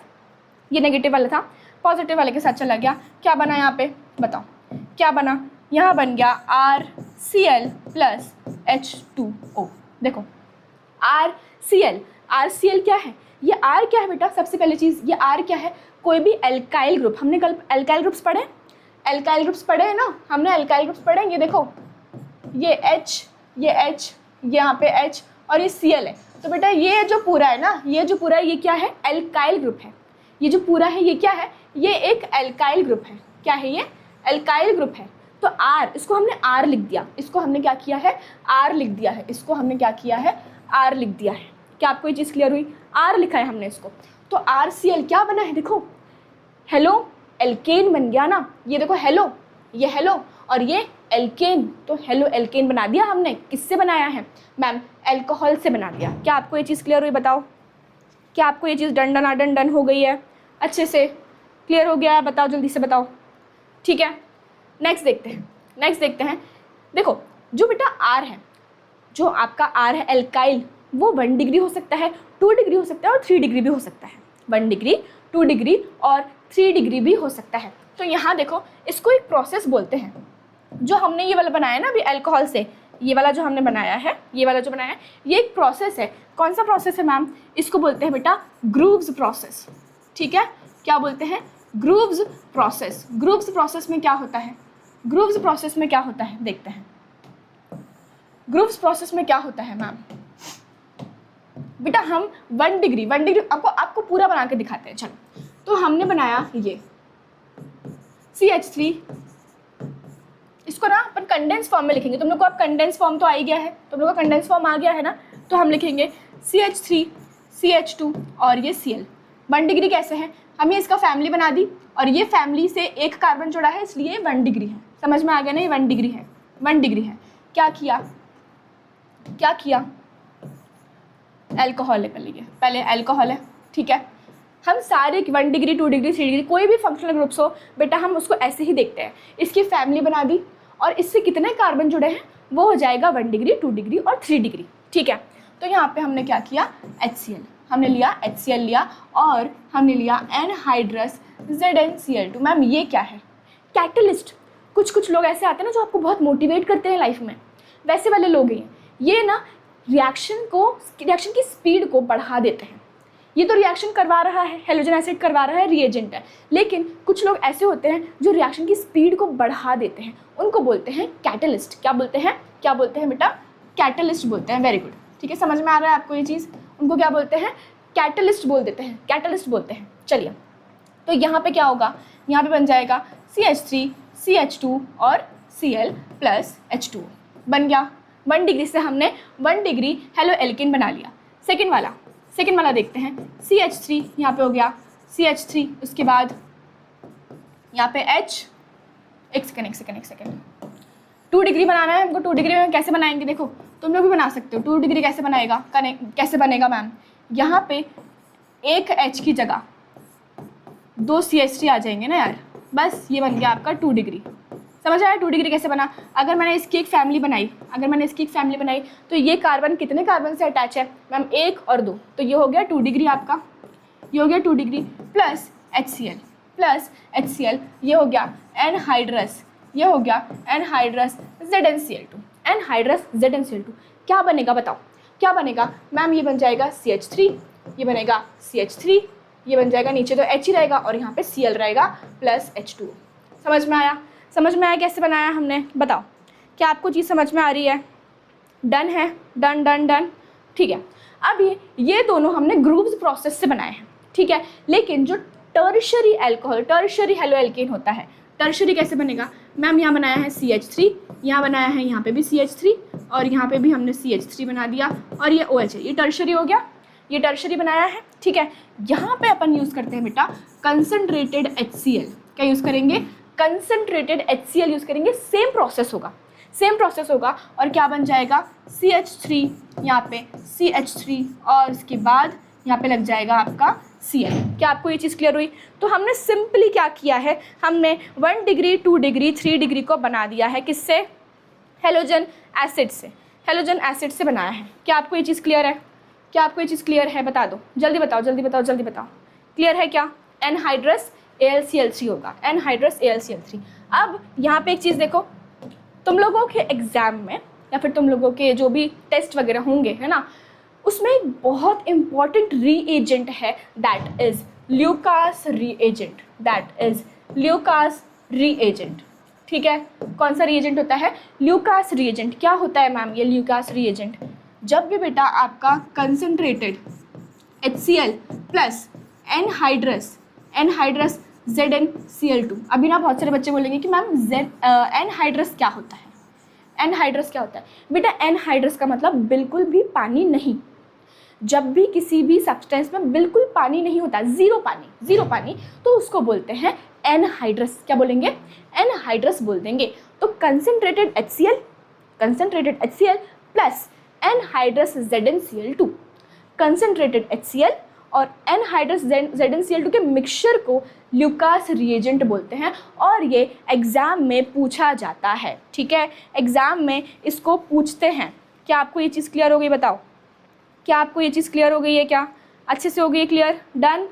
A: ये नेगेटिव वाला था, पॉजिटिव वाले के साथ चला गया। क्या बना यहाँ पे बताओ, क्या बना, यहाँ बन गया RCl प्लस H2O। देखो RCl क्या है, ये R क्या है बेटा, सबसे पहली चीज़ ये R क्या है, कोई भी एल्काइल ग्रुप, हमने कल एल्काइल ग्रुप्स पढ़े, एल्काइल ग्रुप्स पढ़े हैं ना, हमने एल्काइल ग्रुप्स पढ़े। ये देखो, ये H, ये H, यहाँ पे H और ये Cl है। तो बेटा ये जो पूरा है ना, ये जो पूरा है, ये क्या है, एल्काइल ग्रुप है। ये जो पूरा है ये क्या है, ये एक एल्काइल ग्रुप है। क्या है ये, एल्काइल ग्रुप है। तो R, इसको हमने R लिख दिया, इसको हमने क्या किया है, R लिख दिया है, इसको हमने क्या किया है, R लिख दिया है। क्या आपको ये चीज़ क्लियर हुई, R लिखा है हमने इसको। तो RCl क्या बना है, देखो हेलो एल्केन बन गया ना, ये देखो हेलो, ये हेलो और ये एल्केन, तो हेलो एल्केन बना दिया हमने। किससे बनाया है मैम, अल्कोहल से बना दिया। क्या आपको ये चीज़ क्लियर हुई बताओ, क्या आपको ये चीज़ डन हो गई है, अच्छे से क्लियर हो गया है, बताओ जल्दी से बताओ, ठीक है। नेक्स्ट देखते हैं, देखो जो बेटा R है, जो आपका R है एल्काइल, वो 1 डिग्री हो सकता है, 2 डिग्री हो सकता है और 3 डिग्री भी हो सकता है। 1 डिग्री, 2 डिग्री और 3 डिग्री भी हो सकता है। तो यहाँ देखो, इसको एक प्रोसेस बोलते हैं। जो हमने ये वाला बनाया ना अभी अल्कोहल से, ये वाला जो हमने बनाया है, ये वाला जो बनाया है, ये एक प्रोसेस है। कौन सा प्रोसेस है मैम, इसको बोलते हैं बेटा ग्रूव्स प्रोसेस, ठीक है। क्या बोलते हैं, ग्रूव्स प्रोसेस। ग्रूव्स प्रोसेस में क्या होता है, ग्रूव्स प्रोसेस में क्या होता है देखते हैं। ग्रूव्स प्रोसेस में क्या होता है मैम, बेटा हम 1 डिग्री आपको पूरा बना के दिखाते हैं। चलो, तो हमने बनाया ये CH3, इसको ना अपन कंडेंस फॉर्म में लिखेंगे। तुम लोग को अब कंडेंस फॉर्म तो आ ही गया है, तुम लोग को कंडेंस फॉर्म आ गया है ना, तो हम लिखेंगे CH3, CH2 और ये Cl। 1 डिग्री कैसे है, हमने इसका फैमिली बना दी और ये फैमिली से एक कार्बन जोड़ा है, इसलिए 1 डिग्री है। समझ में आ गया ना, ये 1 डिग्री है, 1 डिग्री है। क्या किया, क्या किया, एल्कोहल निकल लिया, पहले एल्कोहल है, ठीक है। हम सारे 1 डिग्री 2 डिग्री 3 डिग्री कोई भी फंक्शनल ग्रुप्स हो बेटा, हम उसको ऐसे ही देखते हैं। इसकी फैमिली बना दी और इससे कितने कार्बन जुड़े हैं वो हो जाएगा 1 डिग्री 2 डिग्री और 3 डिग्री, ठीक है। तो यहाँ पे हमने क्या किया, HCl, हमने लिया HCl लिया और हमने लिया एनहाइड्रस ZnCl2। मैम ये क्या है, कैटलिस्ट। कुछ लोग ऐसे आते हैं ना जो आपको बहुत मोटिवेट करते हैं लाइफ में, वैसे वाले लोग हैं ये ना, रिएक्शन की स्पीड को बढ़ा देते हैं। ये तो रिएक्शन करवा रहा है, हेलोजन एसिड करवा रहा है, रिएजेंट है, लेकिन कुछ लोग ऐसे होते हैं जो रिएक्शन की स्पीड को बढ़ा देते हैं, उनको बोलते हैं कैटलिस्ट। क्या बोलते हैं, क्या बोलते हैं बेटा, कैटलिस्ट बोलते हैं। वेरी गुड, ठीक है, समझ में आ रहा है आपको ये चीज़। उनको क्या बोलते हैं, कैटलिस्ट बोल देते हैं, कैटलिस्ट बोलते हैं। चलिए, तो यहाँ पे क्या होगा, यहाँ पे बन जाएगा CH3 CH2 और Cl प्लस H2 बन गया। 1 डिग्री से हमने 1 डिग्री हेलो एल्केन बना लिया। सेकेंड वाला देखते हैं, CH3 यहाँ पे हो गया CH3, उसके बाद यहाँ पे एक सेकेंड 2 डिग्री बनाना है हमको। 2 डिग्री में कैसे बनाएंगे, देखो तुम लोग भी बना सकते हो। 2 डिग्री कैसे बनेगा मैम, यहाँ पे एक H की जगह 2 CH3 आ जाएंगे ना यार, बस ये बन गया आपका 2 डिग्री। समझ आया 2 डिग्री कैसे बना। अगर मैंने इसकी एक फैमिली बनाई, तो ये कार्बन कितने कार्बन से अटैच है मैम, 1 और 2, तो ये हो गया 2 डिग्री आपका, ये हो गया 2 डिग्री प्लस HCl, ये हो गया एनहाइड्रस, ये हो गया एनहाइड्रस ZnCl2। क्या बनेगा बताओ, क्या बनेगा मैम, ये बन जाएगा CH3, ये बनेगा CH3, ये बन जाएगा, नीचे तो H ही रहेगा और यहाँ पे Cl रहेगा प्लस H2। समझ में आया कैसे बनाया हमने, बताओ क्या आपको चीज़ समझ में आ रही है। डन है, डन, ठीक है। अब ये दोनों हमने ग्रूव्स प्रोसेस से बनाए हैं, ठीक है। लेकिन जो tertiary alcohol, tertiary halo alkane होता है, टर्शरी कैसे बनेगा मैम, यहाँ बनाया है CH3, यहाँ बनाया है, यहाँ पे भी CH3 और यहाँ पे भी हमने CH3 बना दिया और ये OH है, ये टर्शरी हो गया, ये टर्शरी बनाया है, ठीक है। यहाँ पे अपन यूज़ करते हैं बेटा कंसनट्रेटेड HCl। क्या यूज़ करेंगे, कंसनट्रेटेड HCl यूज़ करेंगे। सेम प्रोसेस होगा और क्या बन जाएगा CH3, यहाँ पे CH3 और इसके बाद यहाँ पे लग जाएगा आपका Cl। क्या आपको ये चीज़ क्लियर हुई। तो हमने सिंपली क्या किया है, हमने 1 डिग्री 2 डिग्री 3 डिग्री को बना दिया है, किससे, हेलोजन एसिड से बनाया है। क्या आपको ये चीज़ क्लियर है, बता दो, जल्दी बताओ। क्लियर है क्या, एनहाइड्रस AlCl3 होगा, एनहाइड्रस AlCl3। अब यहाँ पे एक चीज़ देखो, तुम लोगों के एग्ज़ाम में या फिर तुम लोगों के जो भी टेस्ट वगैरह होंगे, है ना, उसमें एक बहुत इंपॉर्टेंट रीएजेंट है, दैट इज़ ल्यूकास रीएजेंट, ठीक है। कौन सा रीएजेंट होता है, ल्यूकास रीएजेंट। क्या होता है मैम ये ल्यूकास रीएजेंट, जब भी बेटा आपका concentrated HCl plus anhydrous ZnCl2। अभी ना बहुत सारे बच्चे बोलेंगे कि मैम एनहाइड्रस क्या होता है। बेटा एनहाइड्रस का मतलब बिल्कुल भी पानी नहीं। जब भी किसी भी सब्सटेंस में बिल्कुल पानी नहीं होता, जीरो पानी, तो उसको बोलते हैं एनहाइड्रस। क्या बोलेंगे, एनहाइड्रस बोल देंगे। तो concentrated HCl plus anhydrous ZnCl2, concentrated HCl और एनहाइड्रस ZnCl2 के मिक्सचर को ल्यूकास रिएजेंट बोलते हैं और ये एग्ज़ाम में पूछा जाता है, ठीक है। एग्ज़ाम में इसको पूछते हैं। क्या आपको ये चीज़ क्लियर हो गई, बताओ, क्या आपको ये चीज़ क्लियर हो गई है, क्या अच्छे से हो गई है क्लियर। डन।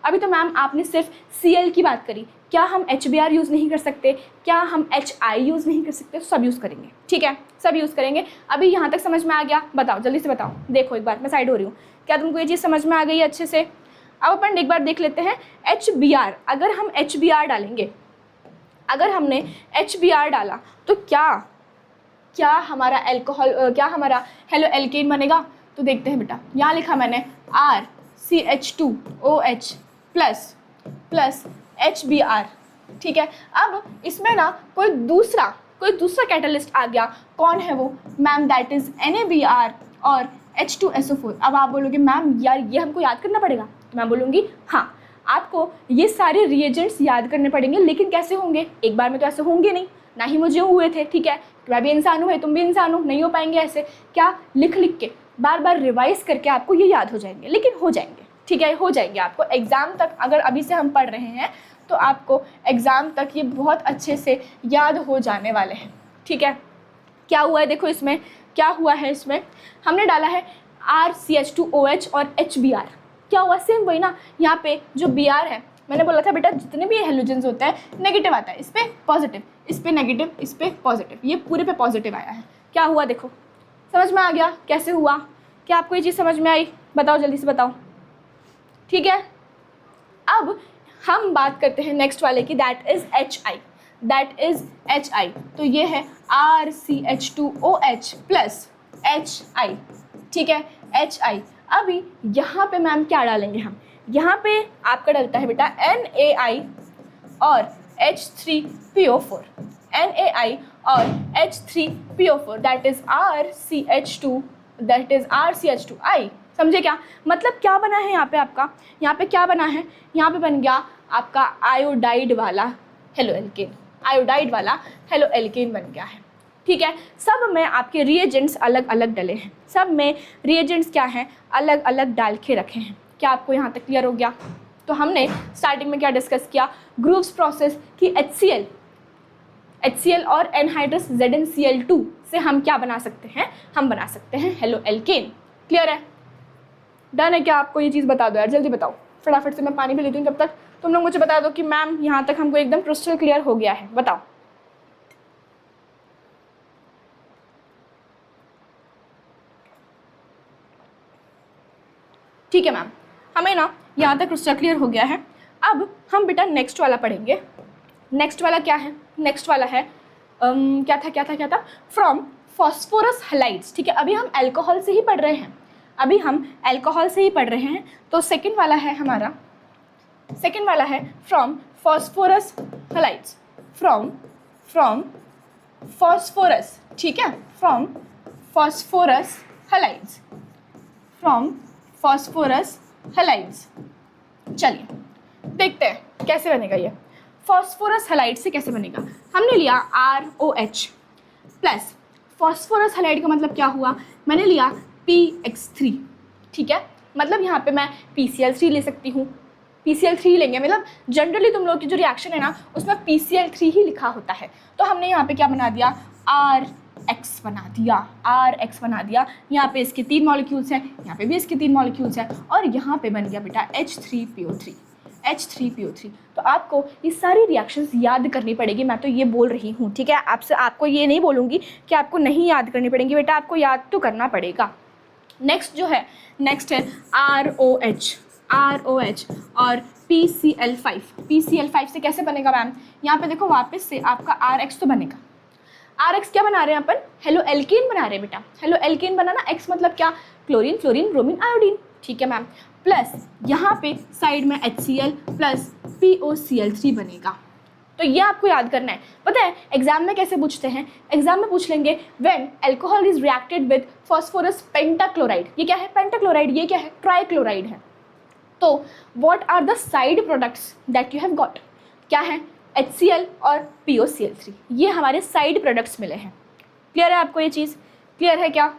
A: अभी तो मैम आपने सिर्फ Cl की बात करी, क्या हम HBr यूज़ नहीं कर सकते, क्या हम HI यूज़ नहीं कर सकते, सब यूज़ करेंगे, ठीक है, सब यूज़ करेंगे। अभी यहाँ तक समझ में आ गया, बताओ जल्दी से बताओ। देखो एक बार मैं साइड हो रही हूँ, क्या तुमको ये चीज़ समझ में आ गई है अच्छे से। अब अपन एक बार देख लेते हैं HBr। अगर हम HBr डालेंगे, अगर हमने HBr डाला तो क्या हमारा हमारा हेलो एल्केन बनेगा। तो देखते हैं बेटा, यहाँ लिखा मैंने RCH2OH प्लस HBr, ठीक है। अब इसमें ना कोई दूसरा कैटलिस्ट आ गया, कौन है वो मैम, दैट इज़ NaBr और H2SO4। अब आप बोलोगे मैम यार ये हमको याद करना पड़ेगा, तो मैं बोलूँगी हाँ, आपको ये सारे रिएजेंट्स याद करने पड़ेंगे, लेकिन कैसे होंगे, एक बार में तो ऐसे होंगे नहीं, ना ही मुझे हुए थे, ठीक है, मैं भी इंसान हूँ भाई, तुम भी इंसान हो, नहीं हो पाएंगे ऐसे, क्या लिख लिख के बार बार रिवाइज करके आपको ये याद हो जाएंगे, लेकिन हो जाएंगे, ठीक है, हो जाएंगे आपको एग्ज़ाम तक। अगर अभी से हम पढ़ रहे हैं तो आपको एग्ज़ाम तक ये बहुत अच्छे से याद हो जाने वाले हैं, ठीक है। क्या हुआ है देखो, इसमें क्या हुआ है, इसमें हमने डाला है RCH2OH और HBr। क्या हुआ, सेम वही ना, यहाँ पे जो Br है, मैंने बोला था बेटा जितने भी हेलोजेंस होते हैं नेगेटिव आता है, इस पर पॉजिटिव, इस पर नेगेटिव, इस पर पॉजिटिव, ये पूरे पे पॉजिटिव आया है। क्या हुआ देखो, समझ में आ गया कैसे हुआ, क्या आपको ये चीज़ समझ में आई, बताओ जल्दी से बताओ, ठीक है। अब हम बात करते हैं नेक्स्ट वाले की, that is HI, that is HI। तो ये है RCH2OH प्लस HI, ठीक है, HI। अभी यहाँ पे मैम क्या डालेंगे हम, यहाँ पे आपका डलता है बेटा NaI और H3PO4, NaI और H3PO4, that is RCH2, that is RCH2I। समझे क्या मतलब, क्या बना है यहाँ पे आपका, यहाँ पे क्या बना है, यहाँ पे बन गया आपका आयोडाइड वाला हेलो एल्केन, आयोडाइड वाला हेलो एल्केन बन गया है, ठीक है। सब में आपके रिएजेंट्स अलग अलग डले हैं, सब में रिएजेंट्स क्या हैं, अलग अलग डाल के रखे हैं। क्या आपको यहाँ तक क्लियर हो गया। तो हमने स्टार्टिंग में क्या डिस्कस किया, ग्रूव्स प्रोसेस की HCl और एनहाइड्रस ZnCl2 से हम क्या बना सकते हैं, हम बना सकते हैं हेलो एल्केन। क्लियर है, डन है क्या, आपको ये चीज़ बता दो यार, जल्दी बताओ, फटाफट से मैं पानी भी लेती हूँ, तब तक तुम लोग मुझे बता दो कि मैम यहाँ तक हमको एकदम क्रिस्टल क्लियर हो गया है, बताओ। ठीक है मैम, हमें ना यहाँ तक क्रिस्टल क्लियर हो गया है। अब हम बेटा नेक्स्ट वाला पढ़ेंगे। नेक्स्ट वाला क्या है, नेक्स्ट वाला है क्या था फ्रॉम फॉस्फोरस हैलाइड्स, ठीक है। अभी हम अल्कोहल से ही पढ़ रहे हैं, अभी हम अल्कोहल से ही पढ़ रहे हैं। तो सेकंड वाला है हमारा, सेकंड वाला है from phosphorus halides, from phosphorus, ठीक है, from phosphorus halides, from phosphorus halides. चलिए देखते हैं कैसे बनेगा ये फॉस्फोरस हैलाइड से कैसे बनेगा। हमने लिया ROH प्लस, फॉस्फोरस हैलाइड का मतलब क्या हुआ, मैंने लिया PX3, ठीक है, मतलब यहाँ पे मैं PCl3 ले सकती हूँ, PCl3 लेंगे, मतलब जनरली तुम लोग की जो रिएक्शन है ना उसमें PCl3 ही लिखा होता है। तो हमने यहाँ पे क्या बना दिया, RX बना दिया, यहाँ पे इसके 3 मॉलिक्यूल्स हैं, यहाँ पे भी इसके 3 मॉलिक्यूल्स हैं, और यहाँ पे बन गया बेटा H3PO3। तो आपको ये सारी रिएक्शंस याद करनी पड़ेगी, मैं तो ये बोल रही हूँ, ठीक है, आपको ये नहीं बोलूँगी कि आपको नहीं याद करनी पड़ेगी, बेटा आपको याद तो करना पड़ेगा। नेक्स्ट जो है, नेक्स्ट है ROH और PCl5 से कैसे बनेगा मैम, यहाँ पे देखो वापस से आपका RX तो बनेगा। RX क्या बना रहे हैं अपन, हेलो एल्केन बना रहे हैं बेटा, हेलो एल्केन बनाना, X मतलब क्या, क्लोरीन, फ्लोरीन, ब्रोमीन, आयोडीन, ठीक है मैम, प्लस यहाँ पे साइड में HCl प्लस POCl3 बनेगा। तो ये आपको याद करना है। पता है एग्जाम में कैसे पूछते हैं, एग्जाम में पूछ लेंगे when alcohol is reacted with phosphorus pentachloride, ये क्या है पेंटाक्लोराइड, ये क्या है ट्राइक्लोराइड है। तो what are the side products that you have got, क्या है HCl और POCl3, ये हमारे साइड प्रोडक्ट्स मिले हैं। क्लियर है आपको ये चीज़, क्लियर है क्या।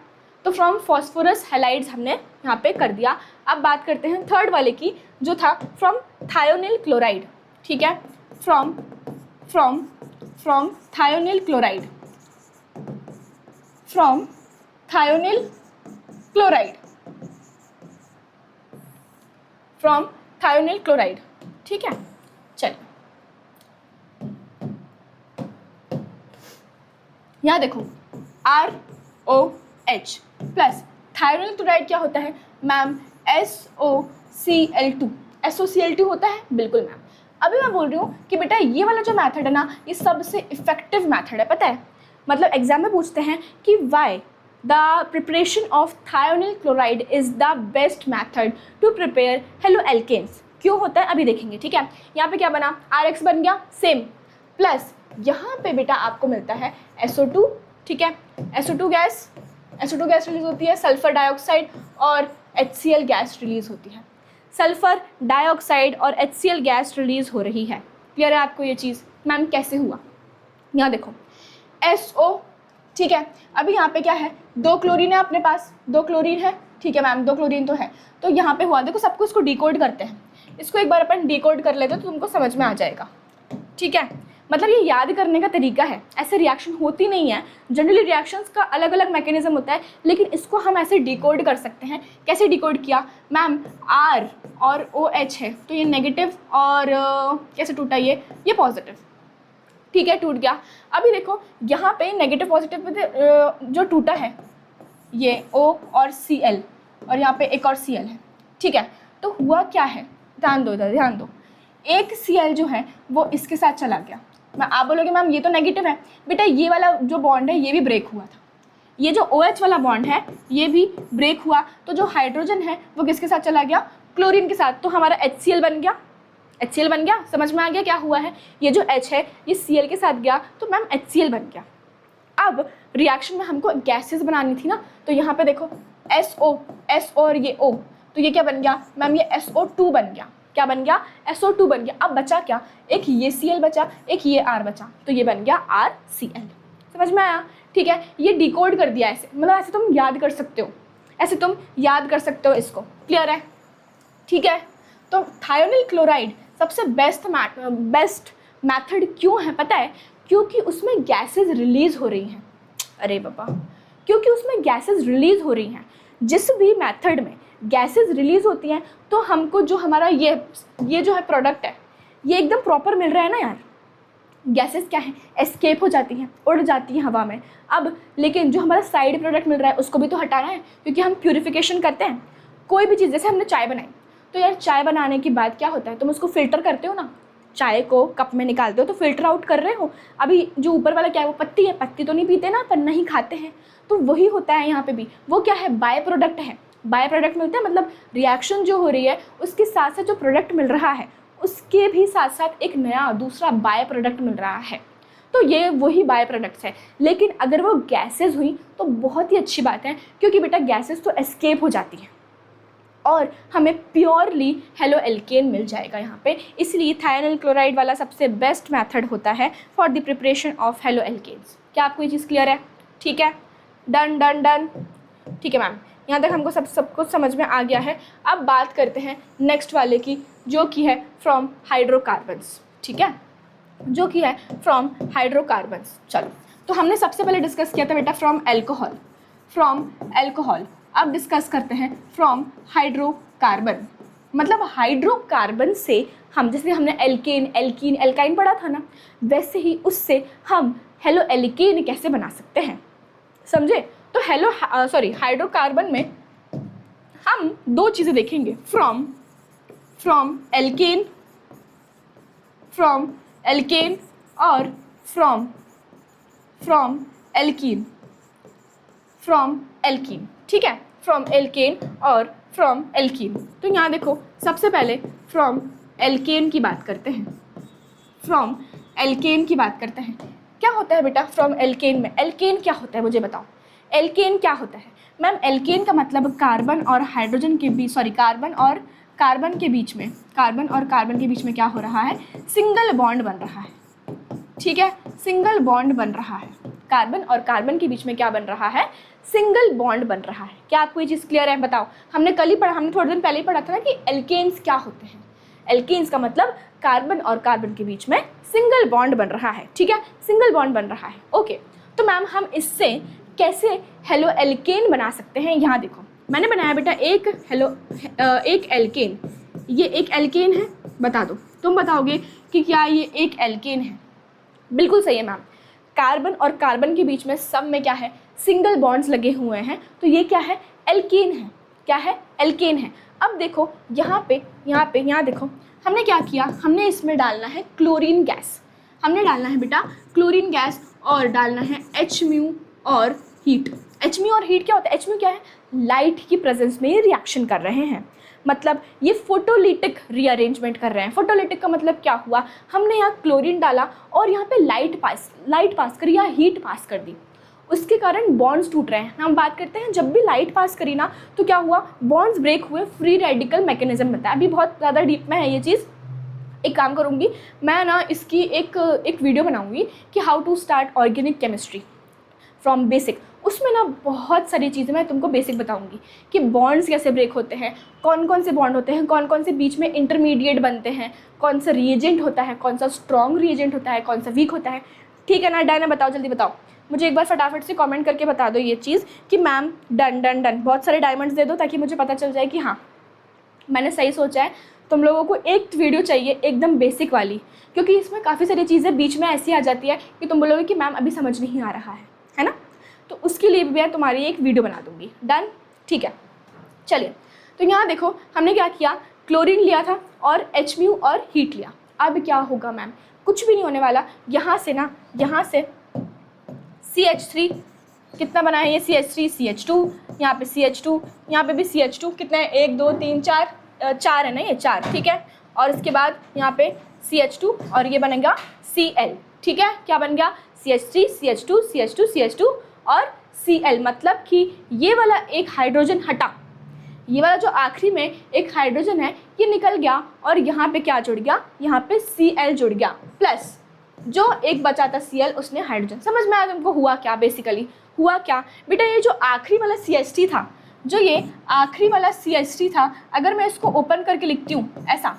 A: तो फ्रॉम फॉस्फोरस हैलाइड्स हमने यहाँ पे कर दिया। अब बात करते हैं थर्ड वाले की, जो था फ्रॉम थायोनिल क्लोराइड, ठीक है, from thionyl chloride, from thionyl chloride, from thionyl chloride, ठीक है। चलिए यहाँ देखो ROH प्लस थायोनिल क्लोराइड क्या होता है मैम, SOCl2 होता है, बिल्कुल मैम। अभी मैं बोल रही हूँ कि बेटा ये वाला जो मेथड है ना ये सबसे इफेक्टिव मेथड है, पता है, मतलब एग्जाम में पूछते हैं कि why the preparation of thionyl chloride is the best method to prepare haloalkanes, क्यों होता है अभी देखेंगे, ठीक है। यहाँ पे क्या बना, RX बन गया सेम, प्लस यहाँ पे बेटा आपको मिलता है SO2, ठीक है, SO2 गैस रिलीज होती है, सल्फर डाइऑक्साइड और HCl गैस रिलीज होती है। सल्फर डाइऑक्साइड और HCl गैस रिलीज हो रही है। क्लियर है आपको ये चीज़? मैम कैसे हुआ? यहाँ देखो SO, ठीक है, अभी यहाँ पे क्या है, 2 क्लोरीन है अपने पास, 2 क्लोरीन है, ठीक है मैम 2 क्लोरीन तो है। तो यहाँ पे हुआ, देखो सबको इसको डिकोड करते हैं, इसको एक बार अपन डिकोड कर लेते हैं तो तुमको समझ में आ जाएगा, ठीक है। मतलब ये याद करने का तरीका है, ऐसे रिएक्शन होती नहीं है, जनरली रिएक्शंस का अलग अलग मैकेनिज्म होता है, लेकिन इसको हम ऐसे डिकोड कर सकते हैं। कैसे डिकोड किया मैम? R और OH है तो ये नेगेटिव और कैसे टूटा ये पॉजिटिव, ठीक है, टूट गया। अभी देखो यहाँ पे नेगेटिव पॉजिटिव जो टूटा है ये O और Cl और यहाँ पे एक और Cl है, ठीक है। तो हुआ क्या है, ध्यान दो इधर, ध्यान दो, एक Cl जो है वो इसके साथ चला गया। मैं आप बोलोगे मैम ये तो नेगेटिव है, बेटा ये वाला जो बॉन्ड है ये भी ब्रेक हुआ था, ये जो OH वाला बॉन्ड है ये भी ब्रेक हुआ, तो जो हाइड्रोजन है वो किसके साथ चला गया? क्लोरीन के साथ, तो हमारा HCl बन गया, HCl बन गया। समझ में आ गया क्या हुआ है? ये जो H है ये Cl के साथ गया तो मैम HCl बन गया। अब रिएक्शन में हमको गैसेस बनानी थी ना, तो यहाँ पे देखो S और ये O, तो ये क्या बन गया मैम? ये SO2 बन गया। क्या बन गया? SO2 बन गया। अब बचा क्या? एक ये Cl बचा, एक ये R बचा, तो ये बन गया RCl। समझ में आया? ठीक है, ये डिकोड कर दिया ऐसे, मतलब ऐसे तुम याद कर सकते हो, ऐसे तुम याद कर सकते हो इसको। क्लियर है? ठीक है, तो थायोनिल क्लोराइड सबसे बेस्ट मैथड क्यों है पता है? क्योंकि उसमें गैसेस रिलीज हो रही हैं। अरे बाबा, क्योंकि उसमें गैसेस रिलीज हो रही हैं। जिस भी मेथड में गैसेस रिलीज होती हैं तो हमको जो हमारा ये जो है प्रोडक्ट है ये एकदम प्रॉपर मिल रहा है ना यार। गैसेस क्या है? एस्केप हो जाती हैं, उड़ जाती हैं हवा में। अब लेकिन जो हमारा साइड प्रोडक्ट मिल रहा है उसको भी तो हटाना है, क्योंकि हम प्यूरिफिकेशन करते हैं कोई भी चीज़। जैसे हमने चाय बनाई, तो यार चाय बनाने के बाद क्या होता है, तुम उसको फिल्टर करते हो ना, चाय को कप में निकालते हो तो फिल्टर आउट कर रहे हो। अभी जो ऊपर वाला क्या है, वो पत्ती है, पत्ती तो नहीं पीते ना, पर नहीं खाते हैं, तो वही होता है यहाँ पे भी। वो क्या है? बाय प्रोडक्ट है, बाय प्रोडक्ट मिलते हैं, मतलब रिएक्शन जो हो रही है उसके साथ साथ जो प्रोडक्ट मिल रहा है उसके भी साथ साथ एक नया दूसरा बाय प्रोडक्ट मिल रहा है, तो ये वही बाय प्रोडक्ट्स है। लेकिन अगर वो गैसेस हुई तो बहुत ही अच्छी बात है, क्योंकि बेटा गैसेस तो एस्केप हो जाती हैं और हमें प्योरली हेलो एल्केन मिल जाएगा यहाँ पे। इसलिए थायोनिल क्लोराइड वाला सबसे बेस्ट मेथड होता है for the preparation of haloalkanes. क्या आपको ये चीज़ क्लियर है? ठीक है, डन डन डन। ठीक है मैम, यहाँ तक हमको सब कुछ समझ में आ गया है। अब बात करते हैं नेक्स्ट वाले की, जो कि है फ्रॉम हाइड्रोकार्बन्स। ठीक है, जो कि है फ्रॉम हाइड्रोकार्बन्स। चलो, तो हमने सबसे पहले डिस्कस किया था बेटा फ्रॉम एल्कोहल। अब डिस्कस करते हैं फ्रॉम हाइड्रोकार्बन। मतलब हाइड्रोकार्बन से हम, जैसे हमने एल्केन, एल्कीन, एल्काइन पढ़ा था ना, वैसे ही उससे हम हेलो एल्केन कैसे बना सकते हैं, समझे? तो हाइड्रोकार्बन में हम दो चीज़ें देखेंगे, फ्रॉम एल्केन और फ्रॉम एल्कीन। ठीक है, फ्रॉम एल्केन और फ्रॉम एल्कीन। तो यहाँ देखो, सबसे पहले फ्रॉम एल्केन की बात करते हैं। क्या होता है बेटा फ्रॉम एल्केन में? एल्केन क्या होता है मुझे बताओ, एल्केन क्या होता है? मैम एल्केन का मतलब कार्बन और हाइड्रोजन के बीच, कार्बन और कार्बन के बीच में क्या हो रहा है? सिंगल बॉन्ड बन रहा है। ठीक है, सिंगल बॉन्ड बन रहा है। कार्बन और कार्बन के बीच में क्या बन रहा है? सिंगल बॉन्ड बन रहा है। क्या आपको ये चीज़ क्लियर है? बताओ। हमने थोड़े दिन पहले ही पढ़ा था ना कि एल्केन्स क्या होते हैं। एल्केन्स का मतलब कार्बन और कार्बन के बीच में सिंगल बॉन्ड बन रहा है। ठीक है, सिंगल बॉन्ड बन रहा है। ओके, तो मैम हम इससे कैसे हेलो एल्केन बना सकते हैं? यहाँ देखो, मैंने बनाया बेटा एक एल्केन। ये एक एल्केन है, बता दो, तुम बताओगे कि क्या ये एक एल्केन है? बिल्कुल सही है मैम। कार्बन और कार्बन के बीच में सब में क्या है? सिंगल बॉन्ड्स लगे हुए हैं, तो ये क्या है? एल्केन है। क्या है? एल्केन है। अब देखो यहाँ देखो, हमने क्या किया? हमने इसमें डालना है क्लोरीन गैस। हमने डालना है बेटा क्लोरीन गैस और डालना है Hμ और हीट। Hμ और हीट क्या होता है? Hμ क्या है? लाइट की प्रेजेंस में ये रिएक्शन कर रहे हैं, मतलब ये फोटोलिटिक रीअरेंजमेंट कर रहे हैं। फोटोलिटिक का मतलब क्या हुआ? हमने यहाँ क्लोरीन डाला और यहाँ पे लाइट पास करी या हीट पास कर दी, उसके कारण बॉन्ड्स टूट रहे हैं। हम बात करते हैं जब भी लाइट पास करी ना तो क्या हुआ, बॉन्ड्स ब्रेक हुए, फ्री रेडिकल मैकेनिज्म बनता है। अभी बहुत ज़्यादा डीप में है ये चीज़, एक काम करूँगी मैं ना, इसकी एक वीडियो बनाऊँगी कि how to start organic chemistry from basic. उसमें ना बहुत सारी चीज़ें मैं तुमको बेसिक बताऊंगी कि बॉन्ड्स कैसे ब्रेक होते हैं, कौन कौन से बॉन्ड होते हैं, कौन कौन से बीच में इंटरमीडिएट बनते हैं, कौन सा रिएजेंट होता है, कौन सा स्ट्रॉन्ग रिएजेंट होता है, कौन सा वीक होता है। ठीक है ना, डन है? बताओ, जल्दी बताओ मुझे, एक बार फटाफट से कमेंट करके बता दो ये चीज़ कि मैम डन डन डन। बहुत सारे डायमंड्स दे दो ताकि मुझे पता चल जाए कि हाँ मैंने सही सोचा है। तुम लोगों को एक वीडियो चाहिए एकदम बेसिक वाली, क्योंकि इसमें काफ़ी सारी चीज़ें बीच में ऐसी आ जाती है कि तुम बोलोगे कि मैम अभी समझ नहीं आ रहा है ना। तो उसके लिए भी मैं तुम्हारी एक वीडियो बना दूंगी। डन? ठीक है, चलिए। तो यहाँ देखो हमने क्या किया, क्लोरीन लिया था और HMu और हीट लिया। अब क्या होगा मैम, कुछ भी नहीं होने वाला। यहाँ से ना, यहाँ से CH3 कितना बना है, ये CH3 CH2, यहाँ पे CH2, यहाँ पे भी CH2, कितना है 1 2 3 4, 4 है ना, ये 4, ठीक है। और इसके बाद यहाँ पे CH2 और ये बनेगा Cl, ठीक है। क्या बन गया, CH3 CH2 CH2 CH2 और Cl, मतलब कि ये वाला एक हाइड्रोजन हटा, ये वाला जो आखिरी में एक हाइड्रोजन है ये निकल गया और यहाँ पे क्या जुड़ गया, यहाँ पे Cl जुड़ गया, प्लस जो एक बचा था Cl उसने हाइड्रोजन। समझ में आया तुमको हुआ क्या? बेसिकली हुआ क्या बेटा, ये जो आखिरी वाला CH3 था, जो ये आखिरी वाला CH3 था, अगर मैं इसको ओपन करके लिखती हूँ ऐसा,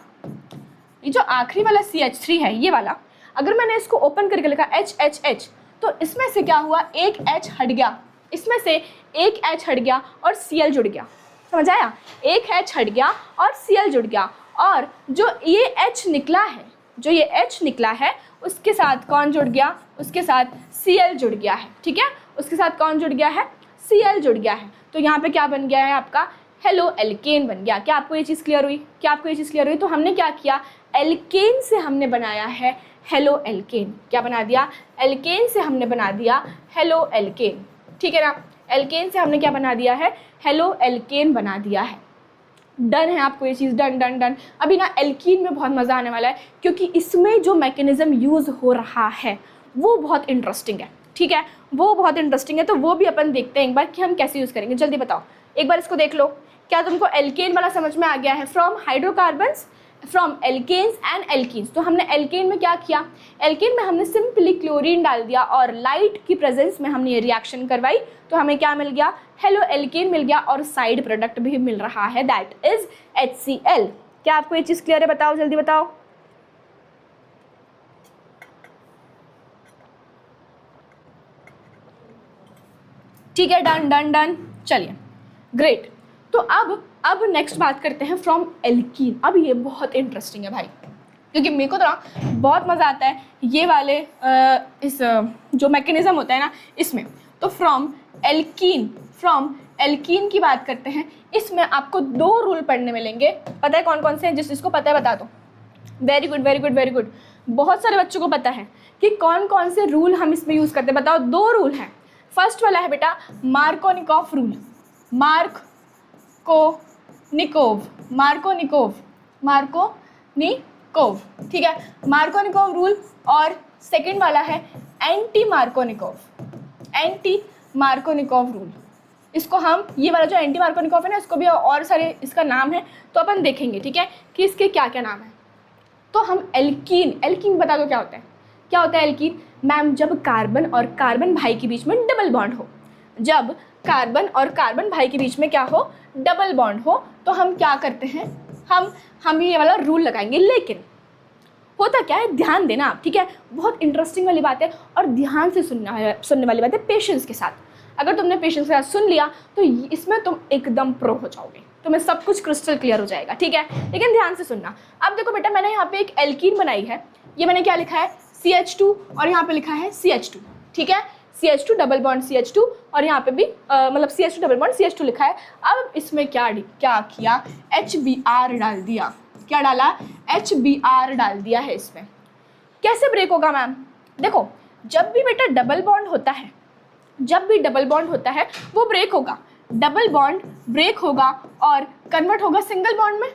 A: ये जो आखिरी वाला CH3 है ये वाला, अगर मैंने इसको ओपन करके लिखा HHH, तो इसमें से क्या हुआ, एक H हट गया, इसमें से एक H हट गया और Cl जुड़ गया। समझ आया? एक H हट गया और Cl जुड़ गया, और जो ये H निकला है, जो ये H निकला है उसके साथ कौन जुड़ गया, उसके साथ Cl जुड़ गया है, ठीक है। उसके साथ कौन जुड़ गया है, Cl जुड़ गया है। तो यहाँ पे क्या बन गया है आपका, हेलो एल्केन बन गया। क्या आपको ये चीज़ क्लियर हुई? क्या आपको ये चीज़ क्लियर हुई? तो हमने क्या किया, एल्केन से हमने बनाया है हेलो एल्केन। क्या बना दिया, एल्केन से हमने बना दिया हेलो एल्केन, ठीक है ना। एल्केन से हमने क्या बना दिया है, हेलो एल्केन बना दिया है। डन है आपको ये चीज़? Done done done. अभी ना एल्कीन में बहुत मज़ा आने वाला है, क्योंकि इसमें जो मैकेनिज्म यूज़ हो रहा है वो बहुत इंटरेस्टिंग है, ठीक है, वो बहुत इंटरेस्टिंग है। तो वो भी अपन देखते हैं एक बार कि हम कैसे यूज़ करेंगे। जल्दी बताओ, एक बार इसको देख लो। क्या तुमको एल्केन वाला समझ में आ गया है? From hydrocarbons, from alkanes and alkenes. तो हमने एल्केन में क्या किया, एल्केन में हमने सिंपली क्लोरीन डाल दिया और लाइट की प्रेजेंस में हमने ये रिएक्शन करवाई, तो हमें क्या मिल गया, हेलो एल्केन मिल गया, और साइड प्रोडक्ट भी मिल रहा है, दैट इज HCl। क्या आपको ये चीज़ क्लियर है? बताओ, जल्दी बताओ। ठीक है, डन डन डन। चलिए, ग्रेट। तो अब नेक्स्ट बात करते हैं फ्रॉम एल्कीन। अब ये बहुत इंटरेस्टिंग है भाई, क्योंकि मेरे को तो ना बहुत मज़ा आता है ये वाले इस जो मैकेनिज्म होता है ना इसमें। तो फ्रॉम एल्कीन की बात करते हैं। इसमें आपको 2 रूल पढ़ने मिलेंगे, पता है कौन कौन से हैं? जिसको पता है बता दो। Very good very good very good, बहुत सारे बच्चों को पता है कि कौन कौन से रूल हम इसमें यूज़ करते हैं। बताओ, 2 रूल हैं। फर्स्ट वाला है बेटा मार्कोनिकॉफ रूल, मार्कोनिकोव, ठीक है, मार्कोनिकोव रूल। और सेकंड वाला है एंटी मार्कोनिकोव रूल। इसको हम, ये वाला जो एंटी मार्कोनिकोव है ना, इसको भी और सारे इसका नाम है, तो अपन देखेंगे, ठीक है, कि इसके क्या क्या नाम है। तो हम एल्कीन बता दो क्या होता है। क्या होता है एल्कीन? मैम, जब कार्बन और कार्बन भाई के बीच में डबल बॉन्ड हो, जब कार्बन और कार्बन भाई के बीच में क्या हो, डबल बॉन्ड हो, तो हम क्या करते हैं, हम ये वाला रूल लगाएंगे। लेकिन होता क्या है, ध्यान देना आप, ठीक है, बहुत इंटरेस्टिंग वाली बात है और ध्यान से सुनने वाली बात है, पेशेंस के साथ। अगर तुमने पेशेंस के साथ सुन लिया तो इसमें तुम एकदम प्रो हो जाओगे, तुम्हें सब कुछ क्रिस्टल क्लियर हो जाएगा, ठीक है। लेकिन ध्यान से सुनना। अब देखो बेटा, मैंने यहाँ पे एक एल्कीन बनाई है, ये मैंने क्या लिखा है, CH2, और यहाँ पे लिखा है CH2, ठीक है, CH2 डबल बॉन्ड CH2, और यहाँ पे भी मतलब CH2 डबल बॉन्ड CH2 लिखा है। अब इसमें क्या किया, HBr डाल दिया। क्या डाला, HBr डाल दिया है इसमें। कैसे ब्रेक होगा मैम? देखो, जब भी बेटा डबल बॉन्ड होता है, जब भी डबल बॉन्ड होता है वो ब्रेक होगा, डबल बॉन्ड ब्रेक होगा और कन्वर्ट होगा सिंगल बॉन्ड में,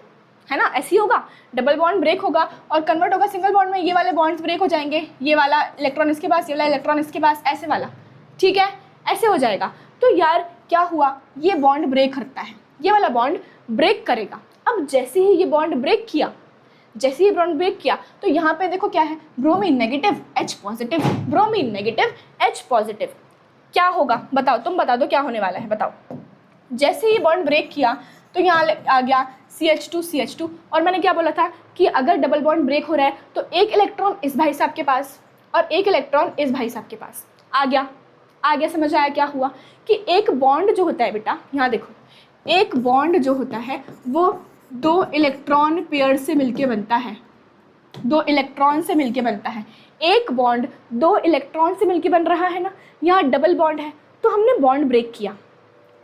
A: है ना, ऐसे ही होगा। डबल बॉन्ड ब्रेक होगा और कन्वर्ट होगा सिंगल बॉन्ड में। ये वाले बॉन्ड्स ब्रेक हो जाएंगे, ये वाला इलेक्ट्रॉन इसके पास, ये वाला इलेक्ट्रॉन इसके पास, ऐसे वाला, ठीक है। ऐसे हो जाएगा। तो यार क्या हुआ, ये बॉन्ड ब्रेक करता है, ये वाला बॉन्ड ब्रेक करेगा। अब जैसे ही ये बॉन्ड ब्रेक किया, जैसे ही बॉन्ड ब्रेक किया तो यहाँ पे देखो क्या है, bromine negative H positive, bromine negative H positive. क्या होगा बताओ, तुम बता दो क्या होने वाला है, बताओ। जैसे ही बॉन्ड ब्रेक किया तो यहाँ आ गया CH2 और मैंने क्या बोला था कि अगर डबल बॉन्ड ब्रेक हो रहा है तो एक इलेक्ट्रॉन इस भाई साहब के पास और एक इलेक्ट्रॉन इस भाई साहब के पास आ गया। समझ आया क्या हुआ कि एक बॉन्ड जो होता है बेटा, यहाँ देखो, एक बॉन्ड जो होता है वो 2 इलेक्ट्रॉन पेयर से मिलके बनता है, 2 इलेक्ट्रॉन से मिलके बनता है। एक बॉन्ड 2 इलेक्ट्रॉन से मिलके बन रहा है ना, यहाँ डबल बॉन्ड है तो हमने बॉन्ड ब्रेक किया।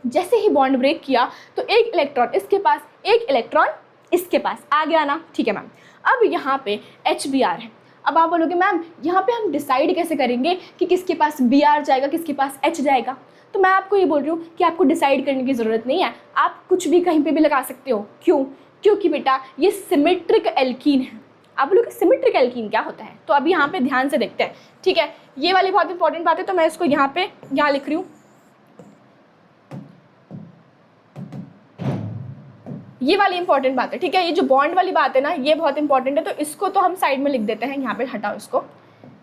A: जैसे ही बॉन्ड ब्रेक किया तो एक इलेक्ट्रॉन इसके पास, एक इलेक्ट्रॉन इसके पास आ गया ना, ठीक है मैम। अब यहाँ पे HBr है। अब आप बोलोगे मैम यहाँ पे हम डिसाइड कैसे करेंगे कि किसके पास Br जाएगा, किसके पास H जाएगा। तो मैं आपको ये बोल रही हूँ कि आपको डिसाइड करने की ज़रूरत नहीं है, आप कुछ भी कहीं पे भी लगा सकते हो। क्यों? क्योंकि बेटा ये सिमेट्रिक एल्कीन है। आप बोलोगे सिमेट्रिक एल्कीन क्या होता है, तो अभी यहाँ पे ध्यान से देखते हैं, ठीक है। ये वाली बहुत इंपॉर्टेंट बात है, तो मैं इसको यहाँ लिख रही हूँ। ये वाली इंपॉर्टेंट बात है, ठीक है। ये जो बॉन्ड वाली बात है ना, ये बहुत इंपॉर्टेंट है, तो इसको तो हम साइड में लिख देते हैं। यहाँ पे हटाओ इसको,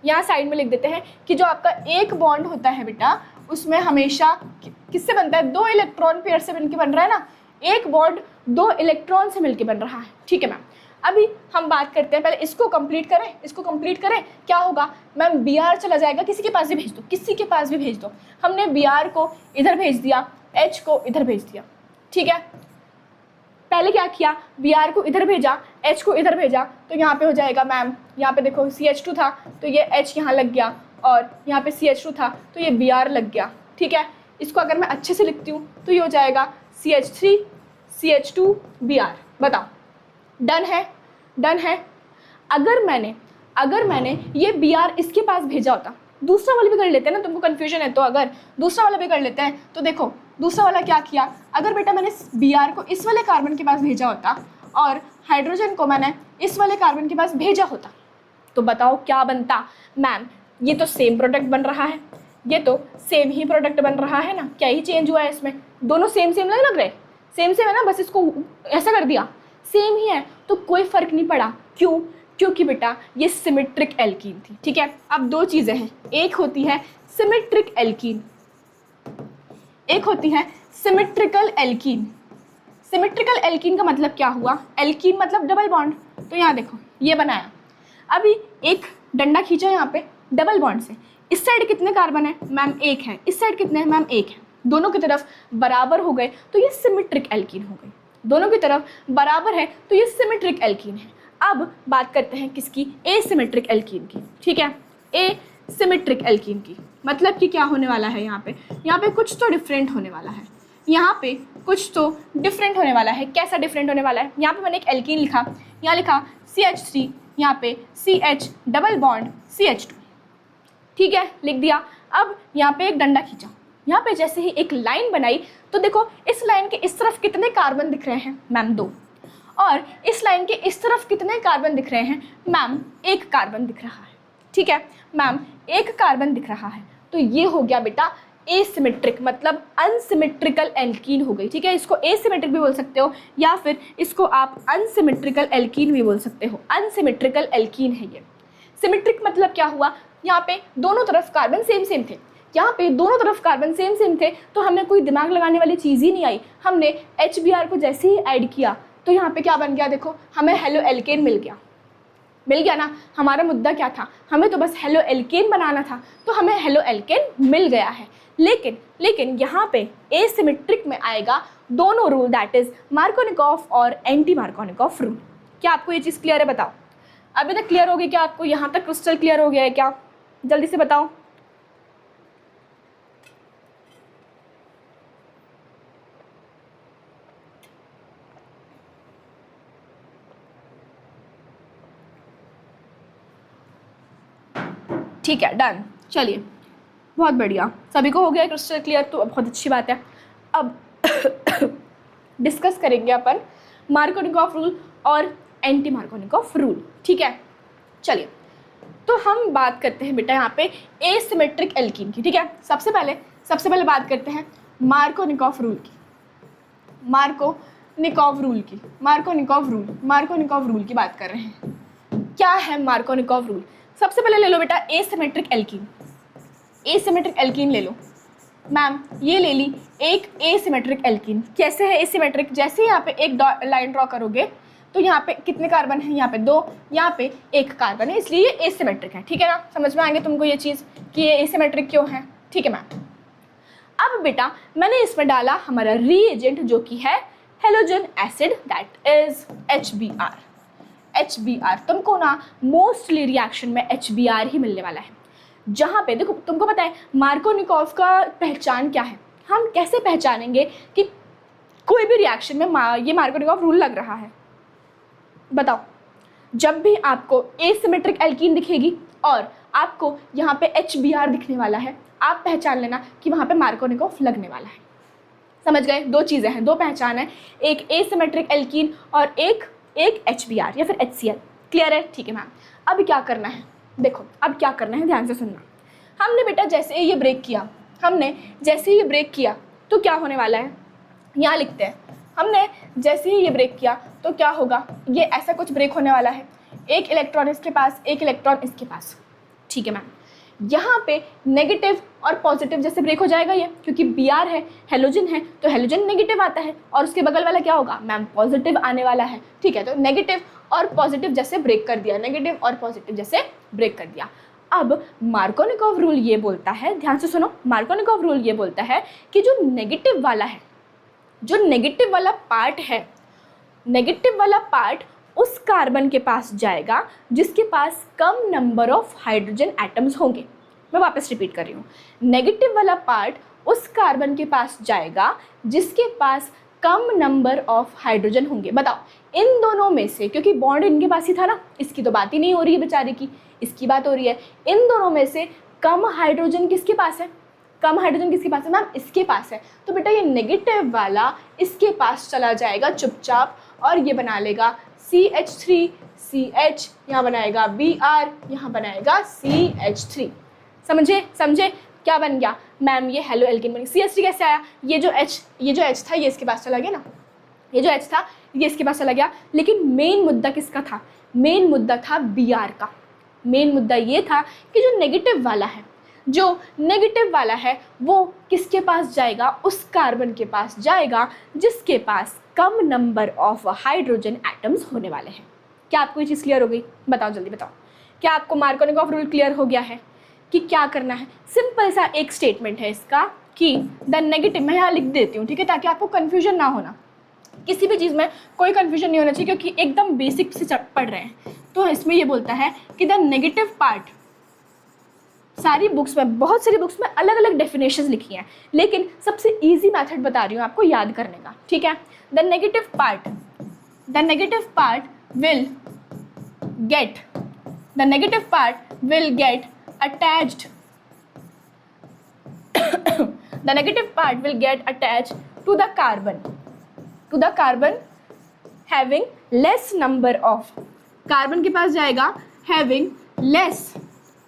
A: यहाँ साइड में लिख देते हैं कि जो आपका एक बॉन्ड होता है बेटा, उसमें हमेशा किससे बनता है, 2 इलेक्ट्रॉन पेयर से मिलकर बन रहा है ना। एक बॉन्ड 2 इलेक्ट्रॉन से मिलकर बन रहा है, ठीक है मैम। अभी हम बात करते हैं, पहले इसको कंप्लीट करें, क्या होगा मैम, Br चला जाएगा, किसी के पास भी भेज दो, हमने Br को इधर भेज दिया, H को इधर भेज दिया, ठीक है। पहले क्या किया, Br को इधर भेजा, H को इधर भेजा, तो यहाँ पे हो जाएगा मैम, यहाँ पे देखो CH2 था तो ये H यहाँ लग गया, और यहाँ पे CH2 था तो ये Br लग गया, ठीक है। इसको अगर मैं अच्छे से लिखती हूँ तो ये हो जाएगा CH3 CH2 Br। बताओ, डन है। अगर मैंने ये Br इसके पास भेजा होता, दूसरा वाला भी कर लेते हैं ना, तुमको कन्फ्यूजन है तो अगर दूसरा वाला भी कर लेते हैं, तो देखो दूसरा वाला क्या किया, अगर बेटा मैंने Br को इस वाले कार्बन के पास भेजा होता और हाइड्रोजन को मैंने इस वाले कार्बन के पास भेजा होता, तो बताओ क्या बनता मैम। ये तो सेम प्रोडक्ट बन रहा है, ये तो सेम ही प्रोडक्ट बन रहा है ना, क्या ही चेंज हुआ है इसमें, दोनों सेम लग रहे, सेम है ना, बस इसको ऐसा कर दिया, सेम ही है, तो कोई फर्क नहीं पड़ा। क्यों? क्योंकि बेटा ये सिमेट्रिक एल्कीन थी, ठीक है। अब 2 चीज़ें हैं, एक होती है सिमेट्रिक एल्कीन, एक होती है सिमेट्रिकल एल्कीन। सिमेट्रिकल एल्कीन का मतलब क्या हुआ, एल्कीन मतलब डबल बॉन्ड, तो यहाँ देखो ये बनाया, अभी एक डंडा खींचा यहाँ पे डबल बॉन्ड से, इस साइड कितने कार्बन है मैम, 1 है, इस साइड कितने हैं मैम, 1 है, दोनों की तरफ बराबर हो गए तो ये सिमेट्रिक एल्कीन हो गई, दोनों की तरफ बराबर है तो ये सिमेट्रिक एल्कीन है। अब बात करते हैं किसकी, एसिमेट्रिक एल्कीन की, ठीक है। एसिमेट्रिक एल्कीन की मतलब कि क्या होने वाला है, यहाँ पे कुछ तो डिफरेंट होने वाला है, यहाँ पे कुछ तो डिफरेंट होने वाला है। कैसा डिफरेंट होने वाला है, यहाँ पे मैंने एक एल्कीन लिखा, यहाँ लिखा CH3, यहाँ पे CH डबल बॉन्ड CH2, ठीक है, लिख दिया। अब यहाँ पे एक डंडा खींचा, यहाँ पे जैसे ही एक लाइन बनाई तो देखो इस लाइन के इस तरफ कितने कार्बन दिख रहे हैं मैम, 2, और इस लाइन के इस तरफ कितने कार्बन दिख रहे हैं मैम, 1 कार्बन दिख रहा है, ठीक है मैम, 1 कार्बन दिख रहा है। तो ये हो गया बेटा एसिमेट्रिक, मतलब अनसिमेट्रिकल एल्कीन हो गई, ठीक है। इसको एसिमेट्रिक भी बोल सकते हो या फिर इसको आप अनसिमेट्रिकल एल्कीन भी बोल सकते हो, अनसिमेट्रिकल एल्कीन है ये। सिमेट्रिक मतलब क्या हुआ, यहाँ पे दोनों तरफ कार्बन सेम थे, यहाँ पे दोनों तरफ कार्बन सेम थे, तो हमें कोई दिमाग लगाने वाली चीज़ ही नहीं आई। हमने HBr को जैसे ही ऐड किया तो यहाँ पे क्या बन गया, देखो हमें हेलो एल्केन मिल गया ना। हमारा मुद्दा क्या था, हमें तो बस हेलो एल्केन बनाना था, तो हमें हेलो एल्केन मिल गया है। लेकिन यहाँ पे एसिमेट्रिक में आएगा दोनों रूल, दैट इज मार्कोनिकॉफ और एंटी मार्कोनिकॉफ रूल। क्या आपको ये चीज़ क्लियर है, बताओ। अभी तक क्लियर हो गई क्या आपको, यहाँ तक क्रिस्टल क्लियर हो गया है क्या, जल्दी से बताओ। ठीक है, डन, चलिए बहुत बढ़िया, सभी को हो गया क्रिस्टल क्लियर, तो बहुत अच्छी बात है। अब डिस्कस करेंगे अपन मार्कोनिकॉफ रूल और एंटी मार्कोनिकॉफ रूल, ठीक है। चलिए तो हम बात करते हैं बेटा यहाँ पे एसिमेट्रिक एल्कीन की, ठीक है। सबसे पहले सबसे पहले बात करते हैं मार्कोनिकॉफ रूल की। मार्कोनिकॉफ रूल की बात कर रहे हैं। क्या है मार्कोनिकॉफ रूल? सबसे पहले ले लो बेटा एसिमेट्रिक एल्कीन ले लो। मैम ये ले ली एक एसिमेट्रिक एल्कीन। कैसे है एसिमेट्रिक? जैसे ही यहाँ पे एक लाइन ड्रॉ करोगे तो यहाँ पे कितने कार्बन है? यहाँ पे 2, यहाँ पे 1 कार्बन है, इसलिए ये एसिमेट्रिक है। ठीक है ना, समझ में आएंगे तुमको ये चीज़ कि ये एसिमेट्रिक क्यों है। ठीक है मैम। अब बेटा मैंने इसमें डाला हमारा रीएजेंट जो कि है halogen acid, that is HBr। तुमको ना मोस्टली रिएक्शन में HBr ही मिलने वाला है। जहाँ पे देखो तुमको पता है मार्कोनिकॉफ का पहचान क्या है, हम कैसे पहचानेंगे कि कोई भी रिएक्शन में ये मार्कोनिकॉफ रूल लग रहा है? बताओ, जब भी आपको एसिमेट्रिक एल्कीन दिखेगी और आपको यहाँ पे HBr दिखने वाला है, आप पहचान लेना कि वहाँ पे मार्कोनिकॉफ लगने वाला है। समझ गए? 2 चीज़ें हैं, 2 पहचान है, एक एसिमेट्रिक एल्कीन और एक HBr या फिर HCl। क्लियर है? ठीक है मैम। अब क्या करना है? देखो अब क्या करना है, ध्यान से सुनना। हमने बेटा जैसे ये ब्रेक किया तो क्या होने वाला है? यहाँ लिखते हैं, हमने जैसे ही ये ब्रेक किया तो क्या होगा? ये ऐसा कुछ ब्रेक होने वाला है, एक इलेक्ट्रॉन इसके पास, एक इलेक्ट्रॉन इसके पास। ठीक है मैम। यहाँ पे नेगेटिव और पॉजिटिव जैसे ब्रेक हो जाएगा ये, क्योंकि Br है, हेलोजन है, तो हेलोजन नेगेटिव आता है और उसके बगल वाला क्या होगा मैम? पॉजिटिव आने वाला है। ठीक है, तो नेगेटिव और पॉजिटिव जैसे ब्रेक कर दिया, अब मार्कोनिकॉफ रूल ये बोलता है, ध्यान से सुनो, मार्कोनिकॉफ रूल ये बोलता है कि जो नेगेटिव वाला पार्ट है, नेगेटिव वाला पार्ट उस कार्बन के पास जाएगा जिसके पास कम नंबर ऑफ हाइड्रोजन एटम्स होंगे। मैं वापस रिपीट कर रही हूँ, नेगेटिव वाला पार्ट उस कार्बन के पास जाएगा जिसके पास कम नंबर ऑफ हाइड्रोजन होंगे। बताओ इन दोनों में से, क्योंकि बॉन्ड इनके पास ही था ना, इसकी तो बात ही नहीं हो रही है बेचारे की, इसकी बात हो रही है, इन दोनों में से कम हाइड्रोजन किसके पास है? मैम इसके पास है। तो बेटा ये नेगेटिव वाला इसके पास चला जाएगा चुपचाप और ये बना लेगा CH3, CH, यहाँ बनाएगा Br, यहाँ बनाएगा CH3। समझे क्या बन गया मैम? ये हेलो एल्कीन बन गया। CH3 कैसे आया? ये जो H था ये इसके पास चला गया ना, ये जो H था ये इसके पास चला गया। लेकिन मेन मुद्दा किसका था? मेन मुद्दा था Br का। मेन मुद्दा ये था कि जो नेगेटिव वाला है वो किसके पास जाएगा? उस कार्बन के पास जाएगा जिसके पास कम नंबर ऑफ हाइड्रोजन एटम्स होने वाले हैं। क्या आपको ये चीज़ क्लियर हो गई? बताओ जल्दी बताओ, क्या आपको मार्कोनिकॉफ रूल क्लियर हो गया है कि क्या करना है? सिंपल सा एक स्टेटमेंट है इसका कि द नेगेटिव, मैं यहाँ लिख देती हूँ, ठीक है, ताकि आपको कन्फ्यूजन ना होना, किसी भी चीज़ में कोई कन्फ्यूजन नहीं होना चाहिए, क्योंकि एकदम बेसिक से पढ़ रहे हैं। तो इसमें ये बोलता है कि द नेगेटिव पार्ट, बहुत सारी बुक्स में अलग अलग डेफिनेशंस लिखी हैं, लेकिन सबसे इजी मेथड बता रही हूँ आपको याद करने का। ठीक है, the negative part will get attached to the carbon having less number of, carbon के पास जाएगा having less,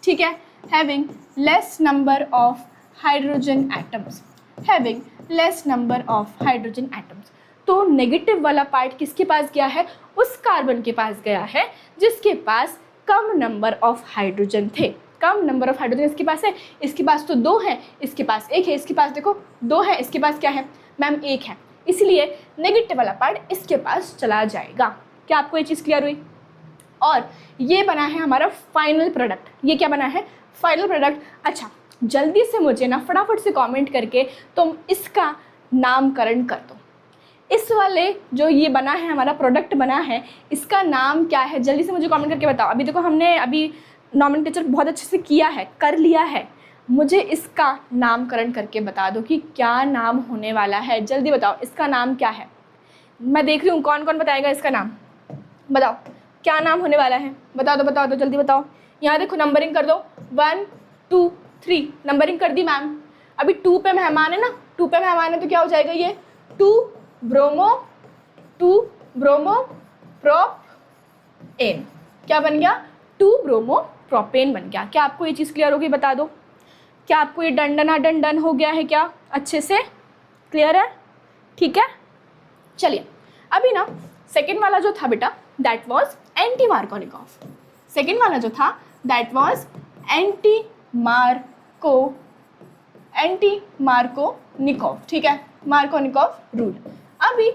A: ठीक है, having less number of hydrogen atoms, तो नेगेटिव वाला पार्ट किसके पास गया है? उस कार्बन के पास गया है जिसके पास कम नंबर ऑफ हाइड्रोजन थे। कम नंबर ऑफ हाइड्रोजन इसके पास है, इसके पास तो 2 है, इसके पास 1 है, इसके पास देखो 2 है, इसके पास क्या है मैम? 1 है, इसलिए नेगेटिव वाला पार्ट इसके पास चला जाएगा। क्या आपको ये चीज़ क्लियर हुई? और ये बना है हमारा फाइनल प्रोडक्ट। ये क्या बना है? Final product. अच्छा, जल्दी से मुझे ना फटाफट से कमेंट करके तुम इसका नामकरण कर दो। इस वाले जो ये बना है हमारा प्रोडक्ट बना है, इसका नाम क्या है? जल्दी से मुझे कमेंट करके बताओ। अभी देखो हमने अभी नॉमेनक्लेचर बहुत अच्छे से किया है, कर लिया है, मुझे इसका नामकरण करके बता दो कि क्या नाम होने वाला है। जल्दी बताओ इसका नाम क्या है। मैं देख रही हूँ कौन कौन बताएगा इसका नाम। बताओ क्या नाम होने वाला है? बताओ तो जल्दी बताओ। यहाँ देखो नंबरिंग कर दो, 1 2 3 नंबरिंग कर दी मैम। अभी 2 पे मेहमान है ना, 2 पे मेहमान है तो क्या हो जाएगा ये? 2 ब्रोमो प्रोपेन। क्या बन गया? 2 ब्रोमो प्रोपेन बन गया। क्या आपको ये चीज़ क्लियर होगी? बता दो। क्या आपको ये डन डन हो गया है क्या? अच्छे से क्लियर है? ठीक है, चलिए अभी ना सेकेंड वाला जो था बेटा that was anti Markovnikov. Second वाला जो था दैट वाज एंटी मार्कोनिकॉफ, ठीक है, मार्कोनिकॉफ रूल। अभी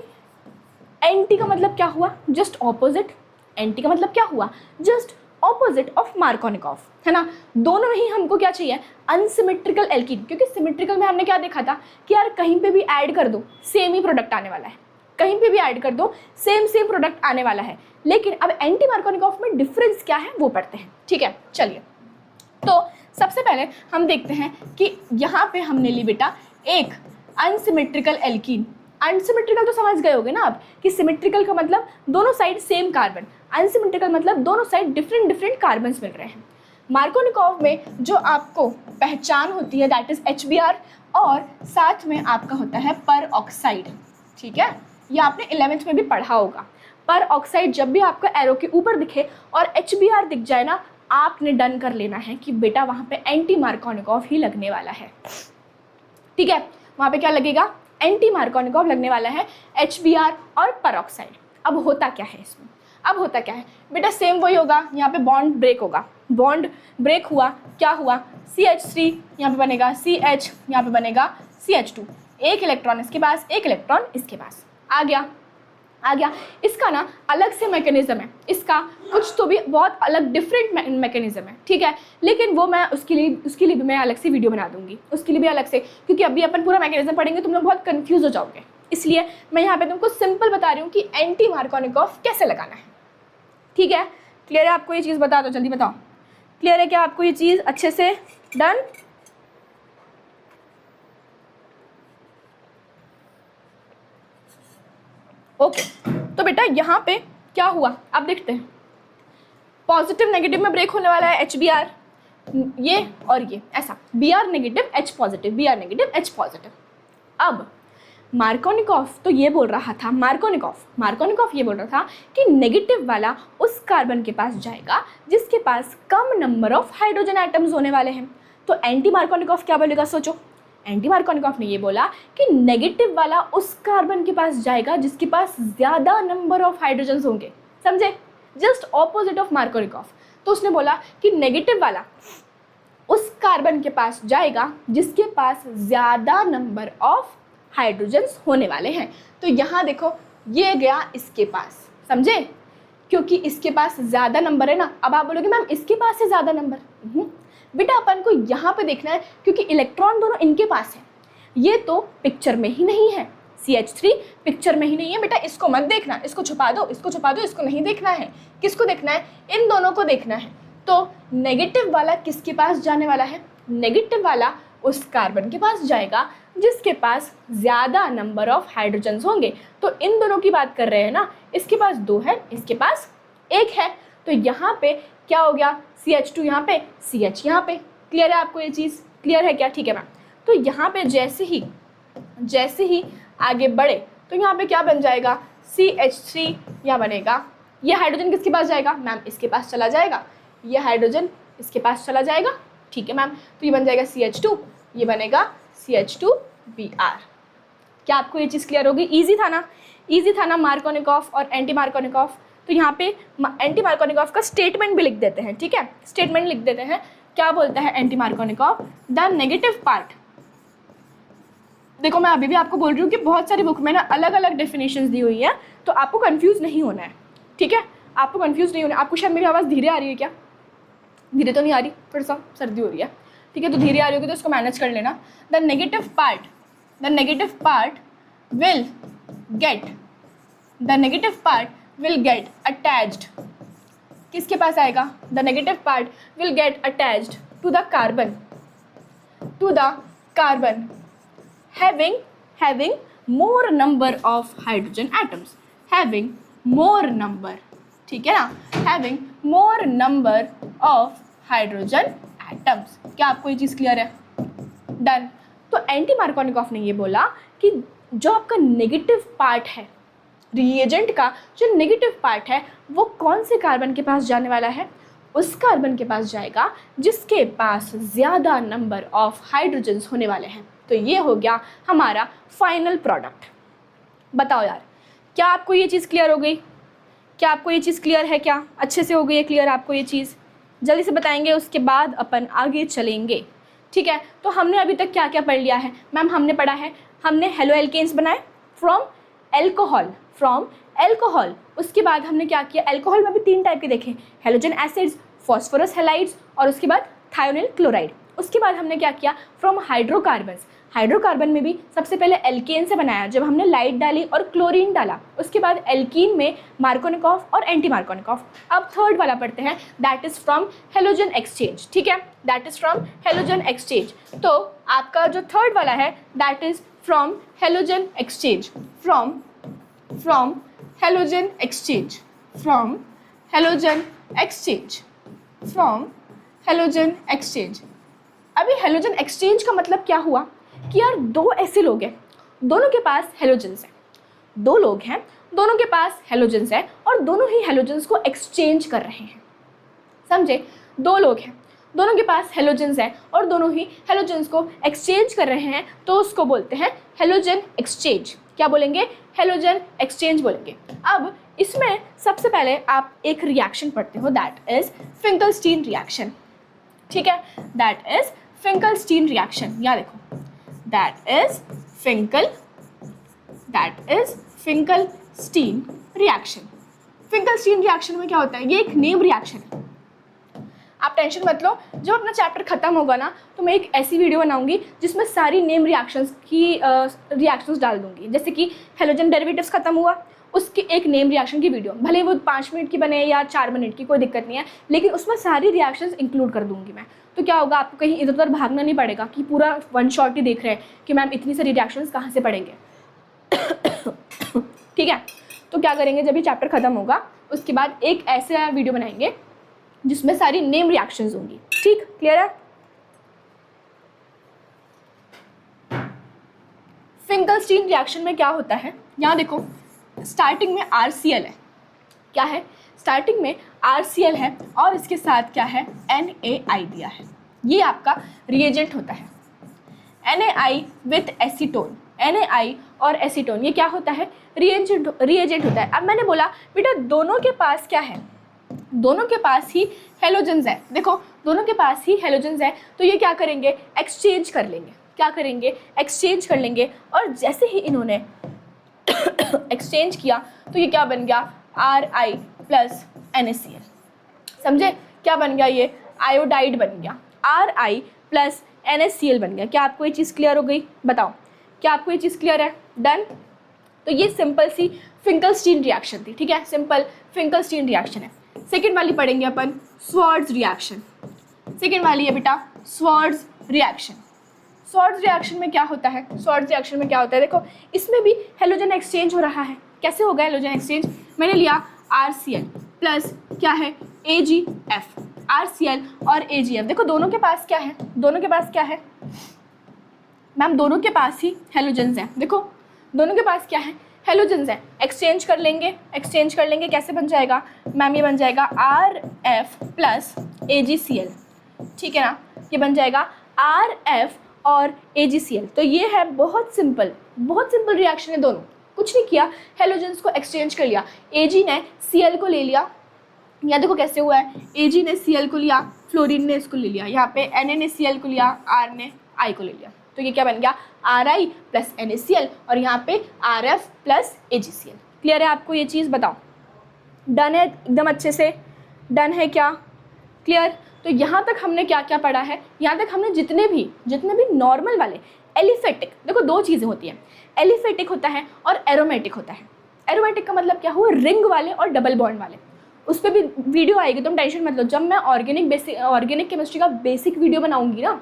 A: एंटी का मतलब क्या हुआ? Just opposite. एंटी का मतलब क्या हुआ? जस्ट ऑपोजिट ऑफ मार्कोनिकॉफ, है ना। दोनों में ही हमको क्या चाहिए? अनसिमेट्रिकल एल्कीन, क्योंकि सिमेट्रिकल में हमने क्या देखा था कि यार कहीं पे भी ऐड कर दो सेम ही प्रोडक्ट आने वाला है, कहीं पे भी ऐड कर दो सेम प्रोडक्ट आने वाला है। लेकिन अब एंटी मार्कोनिकॉफ में डिफरेंस क्या है वो पढ़ते हैं, ठीक है। चलिए तो सबसे पहले हम देखते हैं कि यहाँ पे हमने ली बेटा एक अनसिमेट्रिकल एल्कीन। अनसिमेट्रिकल तो समझ गए होगे ना आप कि सिमेट्रिकल का मतलब दोनों साइड सेम कार्बन, अनसिमेट्रिकल मतलब दोनों साइड डिफरेंट कार्बन्स मिल रहे हैं। मार्कोनिकॉफ में जो आपको पहचान होती है दैट इज HBr और साथ में आपका होता है पर ऑक्साइड, ठीक है। ये आपने 11th में भी पढ़ा होगा। पर ऑक्साइड जब भी आपको एरो के ऊपर दिखे और HBr दिख जाए ना, आपने डन कर लेना है कि बेटा वहाँ पे एंटी मार्कोनिकॉफ ही लगने वाला है, ठीक है। वहाँ पे क्या लगेगा? एंटी मार्कोनिकॉफ लगने वाला है, HBr और परऑक्साइड। अब होता क्या है इसमें? अब होता क्या है बेटा? सेम वही होगा, यहाँ पे बॉन्ड ब्रेक होगा। बॉन्ड ब्रेक हुआ, क्या हुआ? CH3 यहाँ पे बनेगा CH, यहाँ पे बनेगा CH2। एक इलेक्ट्रॉन इसके पास, एक इलेक्ट्रॉन इसके पास, आ गया। इसका ना अलग से मैकेनिज्म है, इसका कुछ तो भी बहुत अलग डिफरेंट मैकेनिज्म है, ठीक है। लेकिन वो मैं उसके लिए भी मैं अलग से वीडियो बना दूंगी, उसके लिए भी अलग से, क्योंकि अभी अपन पूरा मैकेनिज्म पढ़ेंगे तुम लोग बहुत कंफ्यूज हो जाओगे। इसलिए मैं यहाँ पे तुमको सिंपल बता रही हूँ कि एंटी मार्कोनिकॉफ कैसे लगाना है, ठीक है। क्लियर है आपको ये चीज़? बता दो, जल्दी बताओ, क्लियर है क्या आपको ये चीज़ अच्छे से? डन? ओके तो बेटा यहाँ पे क्या हुआ अब देखते हैं। पॉजिटिव नेगेटिव में ब्रेक होने वाला है HBr, ये और ये ऐसा, Br negative H positive, Br negative H positive. अब मार्कोनिकॉफ तो ये बोल रहा था, मार्कोनिकॉफ ये बोल रहा था कि नेगेटिव वाला उस कार्बन के पास जाएगा जिसके पास कम नंबर ऑफ हाइड्रोजन एटम्स होने वाले हैं। तो एंटी मार्कोनिकॉफ क्या बोलेगा? सोचो, एंटी मार्कोनिकॉफ ने ये बोला कि नेगेटिव वाला उस कार्बन के पास जाएगा जिसके पास ज़्यादा नंबर ऑफ हाइड्रोजन्स होंगे, समझे? Just opposite of Markovnikov. तो उसने बोला कि नेगेटिव वाला उस कार्बन के पास जाएगा जिसके पास ज़्यादा नंबर ऑफ हाइड्रोजन्स होने वाले हैं। तो यहाँ देखो ये गया इसके पास, समझे? क्योंकि इसके पास ज़्यादा नंबर है ना। अब आप बोलोगे मैम इसके पास है ज़्यादा नंबर, बेटा अपन को यहाँ पे देखना है क्योंकि इलेक्ट्रॉन दोनों इनके पास है, ये तो पिक्चर में ही नहीं है, CH3 पिक्चर में ही नहीं है बेटा। इसको मत देखना, इसको छुपा दो, इसको नहीं देखना है। किसको देखना है? इन दोनों को देखना है। तो नेगेटिव वाला किसके पास जाने वाला है? नेगेटिव वाला उस कार्बन के पास जाएगा जिसके पास ज़्यादा नंबर ऑफ हाइड्रोजन्स होंगे। तो इन दोनों की बात कर रहे हैं ना, इसके पास 2 है, इसके पास 1 है। तो यहाँ पे क्या हो गया? CH2 यहाँ पे, CH यहाँ पे। क्लियर है आपको ये चीज़? क्लियर है क्या? ठीक है मैम। तो यहाँ पे जैसे ही आगे बढ़े तो यहाँ पे क्या बन जाएगा? CH3 यहाँ बनेगा। ये हाइड्रोजन किसके पास जाएगा? मैम इसके पास चला जाएगा। ये हाइड्रोजन इसके पास चला जाएगा, ठीक है मैम। तो ये बन जाएगा CH2, ये बनेगा CH2Br। क्या आपको ये चीज़ क्लियर होगी? ईजी था ना मार्कोनिकॉफ और एंटी मार्कोनिकॉफ। तो यहाँ पे एंटी मार्कोनिकॉफ का स्टेटमेंट भी लिख देते हैं, ठीक है। स्टेटमेंट लिख देते हैं, क्या बोलता है anti Markovnikov? The negative part. देखो मैं अभी भी आपको बोल रही हूँ कि बहुत सारी बुक में ना अलग अलग डेफिनेशंस दी हुई है, तो आपको कंफ्यूज नहीं होना है, ठीक है। आपको कंफ्यूज नहीं होना है। आपको शायद मेरी आवाज़ धीरे आ रही है क्या? धीरे तो नहीं आ रही, थोड़ा सा सर्दी हो रही है, ठीक है। तो धीरे आ रही होगी तो उसको मैनेज कर लेना। The negative part will get attached. किसके पास आएगा? The negative part will get attached to the carbon having more number of hydrogen atoms, having more number, ठीक है ना, having more number of hydrogen atoms। क्या आपको ये चीज़ क्लियर है? डन। तो एंटी मार्कोनिकॉफ ने ये बोला कि जो आपका नेगेटिव पार्ट है, रिएजेंट का जो नेगेटिव पार्ट है, वो कौन से कार्बन के पास जाने वाला है? उस कार्बन के पास जाएगा जिसके पास ज़्यादा नंबर ऑफ हाइड्रोजन्स होने वाले हैं। तो ये हो गया हमारा फाइनल प्रोडक्ट। बताओ यार, क्या आपको ये चीज़ क्लियर हो गई? क्या आपको ये चीज़ क्लियर है? क्या अच्छे से हो गई है क्लियर आपको ये चीज़? जल्दी से बताएंगे, उसके बाद अपन आगे चलेंगे। ठीक है, तो हमने अभी तक क्या क्या पढ़ लिया है मैम? हमने पढ़ा है, हमने हेलो एल्केन्स बनाए फ्रॉम एल्कोहल। उसके बाद हमने क्या किया, एल्कोहल में भी 3 टाइप के देखे, हेलोजन एसिड्स, फॉस्फोरस हैलाइड्स और उसके बाद थायोनिल क्लोराइड। उसके बाद हमने क्या किया, फ्रॉम हाइड्रोकार्बन में भी सबसे पहले एल्केन से बनाया जब हमने लाइट डाली और क्लोरीन डाला। उसके बाद एल्कीन में मार्कोनिकॉफ और एंटी मार्कोनिकॉफ। अब थर्ड वाला पढ़ते हैं, that is from halogen exchange. ठीक है, that is from halogen exchange. तो आपका जो थर्ड वाला है that is from halogen exchange, from halogen exchange, from halogen exchange. अभी हेलोजन एक्सचेंज का मतलब क्या हुआ कि यार 2 ऐसे लोग हैं, दोनों के पास हेलोजन्स हैं, 2 लोग हैं, दोनों के पास हेलोजन्स है और दोनों ही हेलोजन्स को एक्सचेंज कर रहे हैं। समझे? 2 लोग हैं, दोनों के पास हेलोजन्स है और दोनों ही हेलोजन्स को एक्सचेंज कर रहे हैं, तो उसको बोलते हैं हेलोजन एक्सचेंज। क्या बोलेंगे? हेलोजन एक्सचेंज बोलेंगे। अब इसमें सबसे पहले आप एक रिएक्शन पढ़ते हो, दैट इज फिंकलस्टीन रिएक्शन। ठीक है, दैट इज फिंकलस्टीन रिएक्शन। या देखो, that is Finkelstein reaction. Finkelstein reaction में क्या होता है, ये एक नेम रिएक्शन है। आप टेंशन मत लो, जब अपना चैप्टर खत्म होगा ना तो मैं एक ऐसी वीडियो बनाऊंगी जिसमें सारी नेम रिएक्शंस की रिएक्शंस डाल दूंगी। जैसे कि हेलोजन डेरिवेटिव्स खत्म हुआ, उसकी एक नेम रिएक्शन की वीडियो, भले वो 5 मिनट की बने या 4 मिनट की, कोई दिक्कत नहीं है, लेकिन उसमें सारी रिएक्शंस इंक्लूड कर दूंगी मैं। तो क्या होगा, आपको कहीं इधर उधर भागना नहीं पड़ेगा कि पूरा वन शॉट ही देख रहे हैं कि मैम इतनी सारी रिएक्शंस कहाँ से पढ़ेंगे। ठीक है, तो क्या करेंगे, जब ये चैप्टर खत्म होगा उसके बाद एक ऐसा वीडियो बनाएंगे जिसमें सारी नेम रिएक्शंस होंगी। ठीक, क्लियर है? फिंकलस्टीन रिएक्शन में क्या होता है, यहाँ देखो स्टार्टिंग में RCl है। क्या है? स्टार्टिंग में RCl है और इसके साथ क्या है, NaI दिया है। ये आपका रिएजेंट होता है, NaI विथ एसीटोन। NaI और एसीटोन ये क्या होता है, रिएजेंट होता है। अब मैंने बोला बेटा दोनों के पास क्या है, दोनों के पास ही हेलोजन्स है। देखो दोनों के पास ही हेलोजन्स है, तो ये क्या करेंगे, एक्सचेंज कर लेंगे। क्या करेंगे, एक्सचेंज कर लेंगे। और जैसे ही इन्होंने एक्सचेंज किया तो ये क्या बन गया, Ri प्लस NaCl। समझे? क्या बन गया, ये आयोडाइड बन गया, Ri प्लस NaCl बन गया। क्या आपको ये चीज़ क्लियर हो गई? बताओ, क्या आपको ये चीज़ क्लियर है? डन। तो ये सिंपल सी फिंकलस्टीन रिएक्शन थी। ठीक है, सिंपल फिंकलस्टीन रिएक्शन है। सेकेंड वाली पढ़ेंगे अपन, स्वार्ट्ज रिएक्शन। सेकेंड वाली है बेटा स्वार्ट्ज रिएक्शन। स्वार्ट्ज रिएक्शन में क्या होता है, स्वार्ट्ज रिएक्शन में क्या होता है, देखो इसमें भी हेलोजन एक्सचेंज हो रहा है। कैसे होगा हेलोजन एक्सचेंज, मैंने लिया RCl प्लस क्या है, AgF। RCl और AgF, देखो दोनों के पास क्या है, दोनों के पास क्या है मैम, दोनों के पास ही हेलोजन्स हैं। देखो दोनों के पास क्या है, हेलोजन्स हैं। एक्सचेंज कर लेंगे, कैसे बन जाएगा मैम, ये बन जाएगा RF प्लस AgCl। ठीक है ना, ये बन जाएगा RF और AgCl। तो ये है बहुत सिंपल रिएक्शन है, दोनों कुछ नहीं किया, हेलोजन्स को एक्सचेंज कर लिया। Ag ने Cl को ले लिया, या देखो कैसे हुआ है, Ag ने Cl को लिया, फ्लोरीन ने इसको ले लिया, यहाँ पे Na ने Cl को लिया, R ने I को ले लिया। तो ये क्या बन गया, Ri प्लस NaCl और यहाँ पे RF प्लस AgCl। क्लियर है आपको ये चीज़? बताओ, डन है एकदम अच्छे से? डन है क्या? क्लियर? तो यहाँ तक हमने क्या क्या पढ़ा है, यहाँ तक हमने जितने भी नॉर्मल वाले एलिफेटिक, देखो 2 चीज़ें होती हैं, एलिफेटिक होता है और एरोमेटिक होता है। एरोमेटिक का मतलब क्या हुआ, रिंग वाले और डबल बॉन्ड वाले। उस पर भी वीडियो आएगी, तुम टेंशन मत लो। जब मैं ऑर्गेनिक केमिस्ट्री का बेसिक वीडियो बनाऊंगी ना,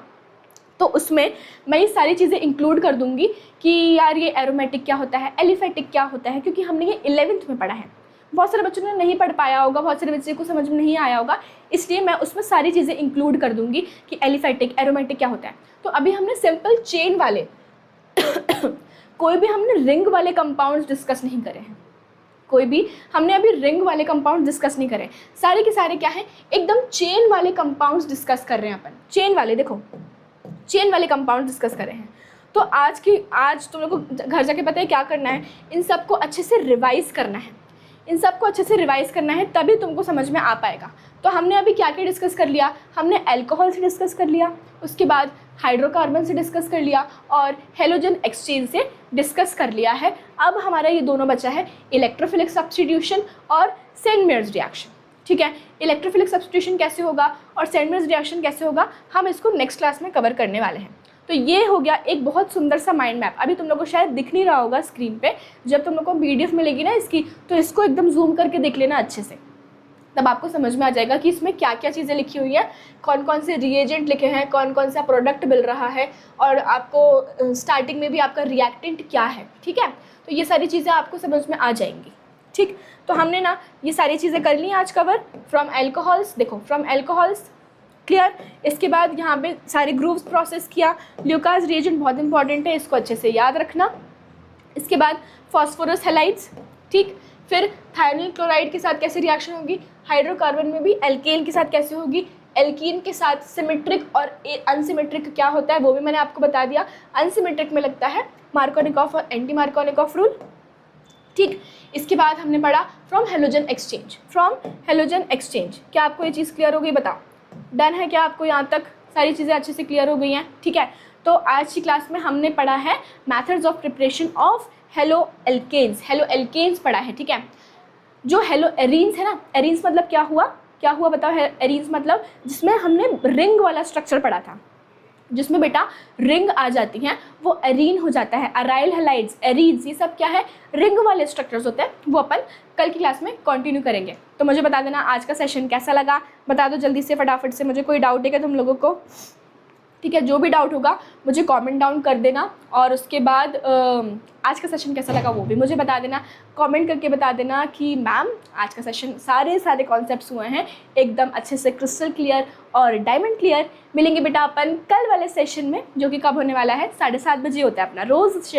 A: तो उसमें मैं ये सारी चीज़ें इंक्लूड कर दूंगी कि यार ये एरोमेटिक क्या होता है, एलिफेटिक क्या होता है, क्योंकि हमने ये 11th में पढ़ा है। बहुत सारे बच्चों ने नहीं पढ़ पाया होगा, बहुत सारे बच्चे को समझ में नहीं आया होगा, इसलिए मैं उसमें सारी चीज़ें इंक्लूड कर दूंगी कि एलिफेटिक एरोमेटिक क्या होता है। तो अभी हमने सिंपल चेन वाले कोई भी हमने रिंग वाले कंपाउंड्स डिस्कस नहीं करे हैं। कोई भी हमने अभी रिंग वाले कंपाउंड डिस्कस नहीं करे, सारे के सारे क्या है, एकदम चेन वाले कंपाउंड्स डिस्कस कर रहे हैं अपन। चेन वाले, देखो चेन वाले कंपाउंड डिस्कस कर रहे हैं। तो आज तुम लोग को घर जाके पता है क्या करना है, इन सबको अच्छे से रिवाइज़ करना है, इन सबको अच्छे से रिवाइज़ करना है, तभी तुमको समझ में आ पाएगा। तो हमने अभी क्या क्या डिस्कस कर लिया, हमने अल्कोहल से डिस्कस कर लिया, उसके बाद हाइड्रोकार्बन से डिस्कस कर लिया और हेलोजन एक्सचेंज से डिस्कस कर लिया है। अब हमारा ये दोनों बचा है, इलेक्ट्रोफिलिक सब्स्टिट्यूशन और सेंट मेयर्स रिएक्शन। ठीक है, इलेक्ट्रोफिलिक सब्स्टिट्यूशन कैसे होगा और सेंट मेयर्स रिएक्शन कैसे होगा, हम इसको नेक्स्ट क्लास में कवर करने वाले हैं। तो ये हो गया एक बहुत सुंदर सा माइंड मैप। अभी तुम लोग को शायद दिख नहीं रहा होगा स्क्रीन पे, जब तुम लोग को PDF मिलेगी ना इसकी, तो इसको एकदम जूम करके देख लेना अच्छे से, तब आपको समझ में आ जाएगा कि इसमें क्या क्या चीज़ें लिखी हुई हैं, कौन कौन से रिएजेंट लिखे हैं, कौन कौन सा प्रोडक्ट मिल रहा है, और आपको स्टार्टिंग में भी आपका रिएक्टेंट क्या है। ठीक है, तो ये सारी चीज़ें आपको समझ में आ जाएंगी। ठीक, तो हमने ना ये सारी चीज़ें कर ली आज कवर। फ्रॉम एल्कोहल्स, देखो फ्रॉम एल्कोहल्स क्लियर। इसके बाद यहाँ पे सारे ग्रुप्स प्रोसेस किया। ल्यूकास रिएजेंट बहुत इंपॉर्टेंट है, इसको अच्छे से याद रखना। इसके बाद फॉस्फोरस हैलाइड्स, ठीक। फिर थायोनिल क्लोराइड के साथ कैसे रिएक्शन होगी, हाइड्रोकार्बन में भी एल्केन के साथ कैसे होगी, एल्कीन के साथ सिमेट्रिक और अनसिमेट्रिक क्या होता है वो भी मैंने आपको बता दिया। अनसिमेट्रिक में लगता है मार्कोनिकॉफ और एंटी मार्कोनिकॉफ रूल। ठीक, इसके बाद हमने पढ़ा from halogen exchange. From halogen exchange, क्या आपको ये चीज़ क्लियर हो गई, बताओ डन है क्या आपको, यहाँ तक सारी चीज़ें अच्छे से क्लियर हो गई हैं। ठीक है, तो आज की क्लास में हमने पढ़ा है methods of preparation of haloalkanes. Haloalkanes पढ़ा है। ठीक है, जो हेलो एरीन्स है ना, एरीन्स मतलब क्या हुआ बताओ। एरीन्स मतलब जिसमें हमने रिंग वाला स्ट्रक्चर पढ़ा था, जिसमें बेटा रिंग आ जाती हैं, वो एरीन हो जाता है। अराइल हैलाइड्स, एरीन्स, ये सब क्या है, रिंग वाले स्ट्रक्चर्स होते हैं। वो अपन कल की क्लास में कंटिन्यू करेंगे। तो मुझे बता देना आज का सेशन कैसा लगा, बता दो जल्दी से फटाफट से। मुझे कोई डाउट है क्या तुम लोगों को? ठीक है, जो भी डाउट होगा मुझे कमेंट डाउन कर देना, और उसके बाद आज का सेशन कैसा लगा वो भी मुझे बता देना। कमेंट करके बता देना कि मैम आज का सेशन सारे कॉन्सेप्ट्स हुए हैं एकदम अच्छे से, क्रिस्टल क्लियर और डायमंड क्लियर। मिलेंगे बेटा अपन कल वाले सेशन में, जो कि कब होने वाला है, 7:30 बजे होता है अपना रोज़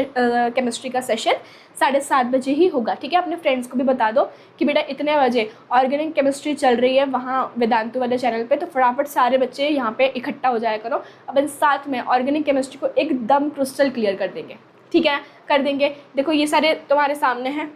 A: केमिस्ट्री का सेशन, 7:30 बजे ही होगा। ठीक है, अपने फ्रेंड्स को भी बता दो कि बेटा इतने बजे ऑर्गेनिक केमिस्ट्री चल रही है वहाँ वेदांतु वाले चैनल पे, तो फटाफट सारे बच्चे यहाँ पे इकट्ठा हो जाया करो। अपन साथ में ऑर्गेनिक केमिस्ट्री को एकदम क्रिस्टल क्लियर कर देंगे। ठीक है, कर देंगे। देखो ये सारे तुम्हारे सामने हैं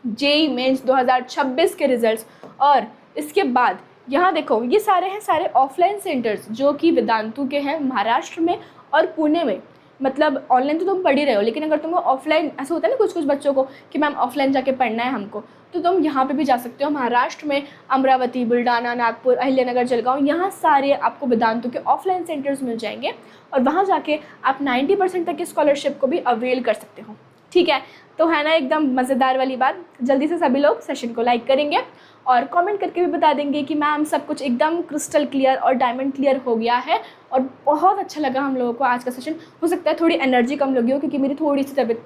A: JEE मेंस 2026 के रिजल्ट्स, और इसके बाद यहाँ देखो ये सारे हैं सारे ऑफलाइन सेंटर्स जो कि वेदांतु के हैं महाराष्ट्र में और पुणे में। मतलब ऑनलाइन तो तुम पढ़ ही रहे हो, लेकिन अगर तुमको ऑफलाइन ऐसा होता है ना कुछ बच्चों को कि मैम ऑफलाइन जाके पढ़ना है हमको, तो तुम यहाँ पे भी जा सकते हो। महाराष्ट्र में अमरावती, बुल्डाना, नागपुर, अहिल्यानगर, जलगांव, यहाँ सारे आपको वेदांतु के ऑफलाइन सेंटर्स मिल जाएंगे, और वहाँ जाके आप 90% तक की स्कॉलरशिप को भी अवेल कर सकते हो। ठीक है, तो है ना एकदम मज़ेदार वाली बात। जल्दी से सभी लोग सेशन को लाइक करेंगे और कमेंट करके भी बता देंगे कि मैम सब कुछ एकदम क्रिस्टल क्लियर और डायमंड क्लियर हो गया है, और बहुत अच्छा लगा हम लोगों को आज का सेशन। हो सकता है थोड़ी एनर्जी कम लगी हो, क्योंकि मेरी थोड़ी सी तबीयत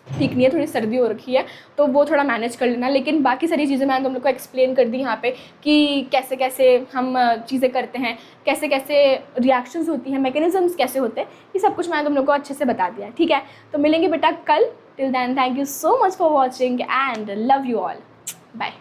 A: ठीक नहीं है, थोड़ी सर्दी हो रखी है, तो वो थोड़ा मैनेज कर लेना। लेकिन बाकी सारी चीज़ें मैंने तुम लोग को एक्सप्लेन कर दी यहाँ पे कि कैसे कैसे हम चीज़ें करते हैं, कैसे कैसे रिएक्शंस होती हैं, मैकेनिज्म्स कैसे होते हैं, ये सब कुछ मैंने तुम लोग को अच्छे से बता दिया है। ठीक है, तो मिलेंगे बेटा कल। Till then thank you so much for watching and love you all. Bye.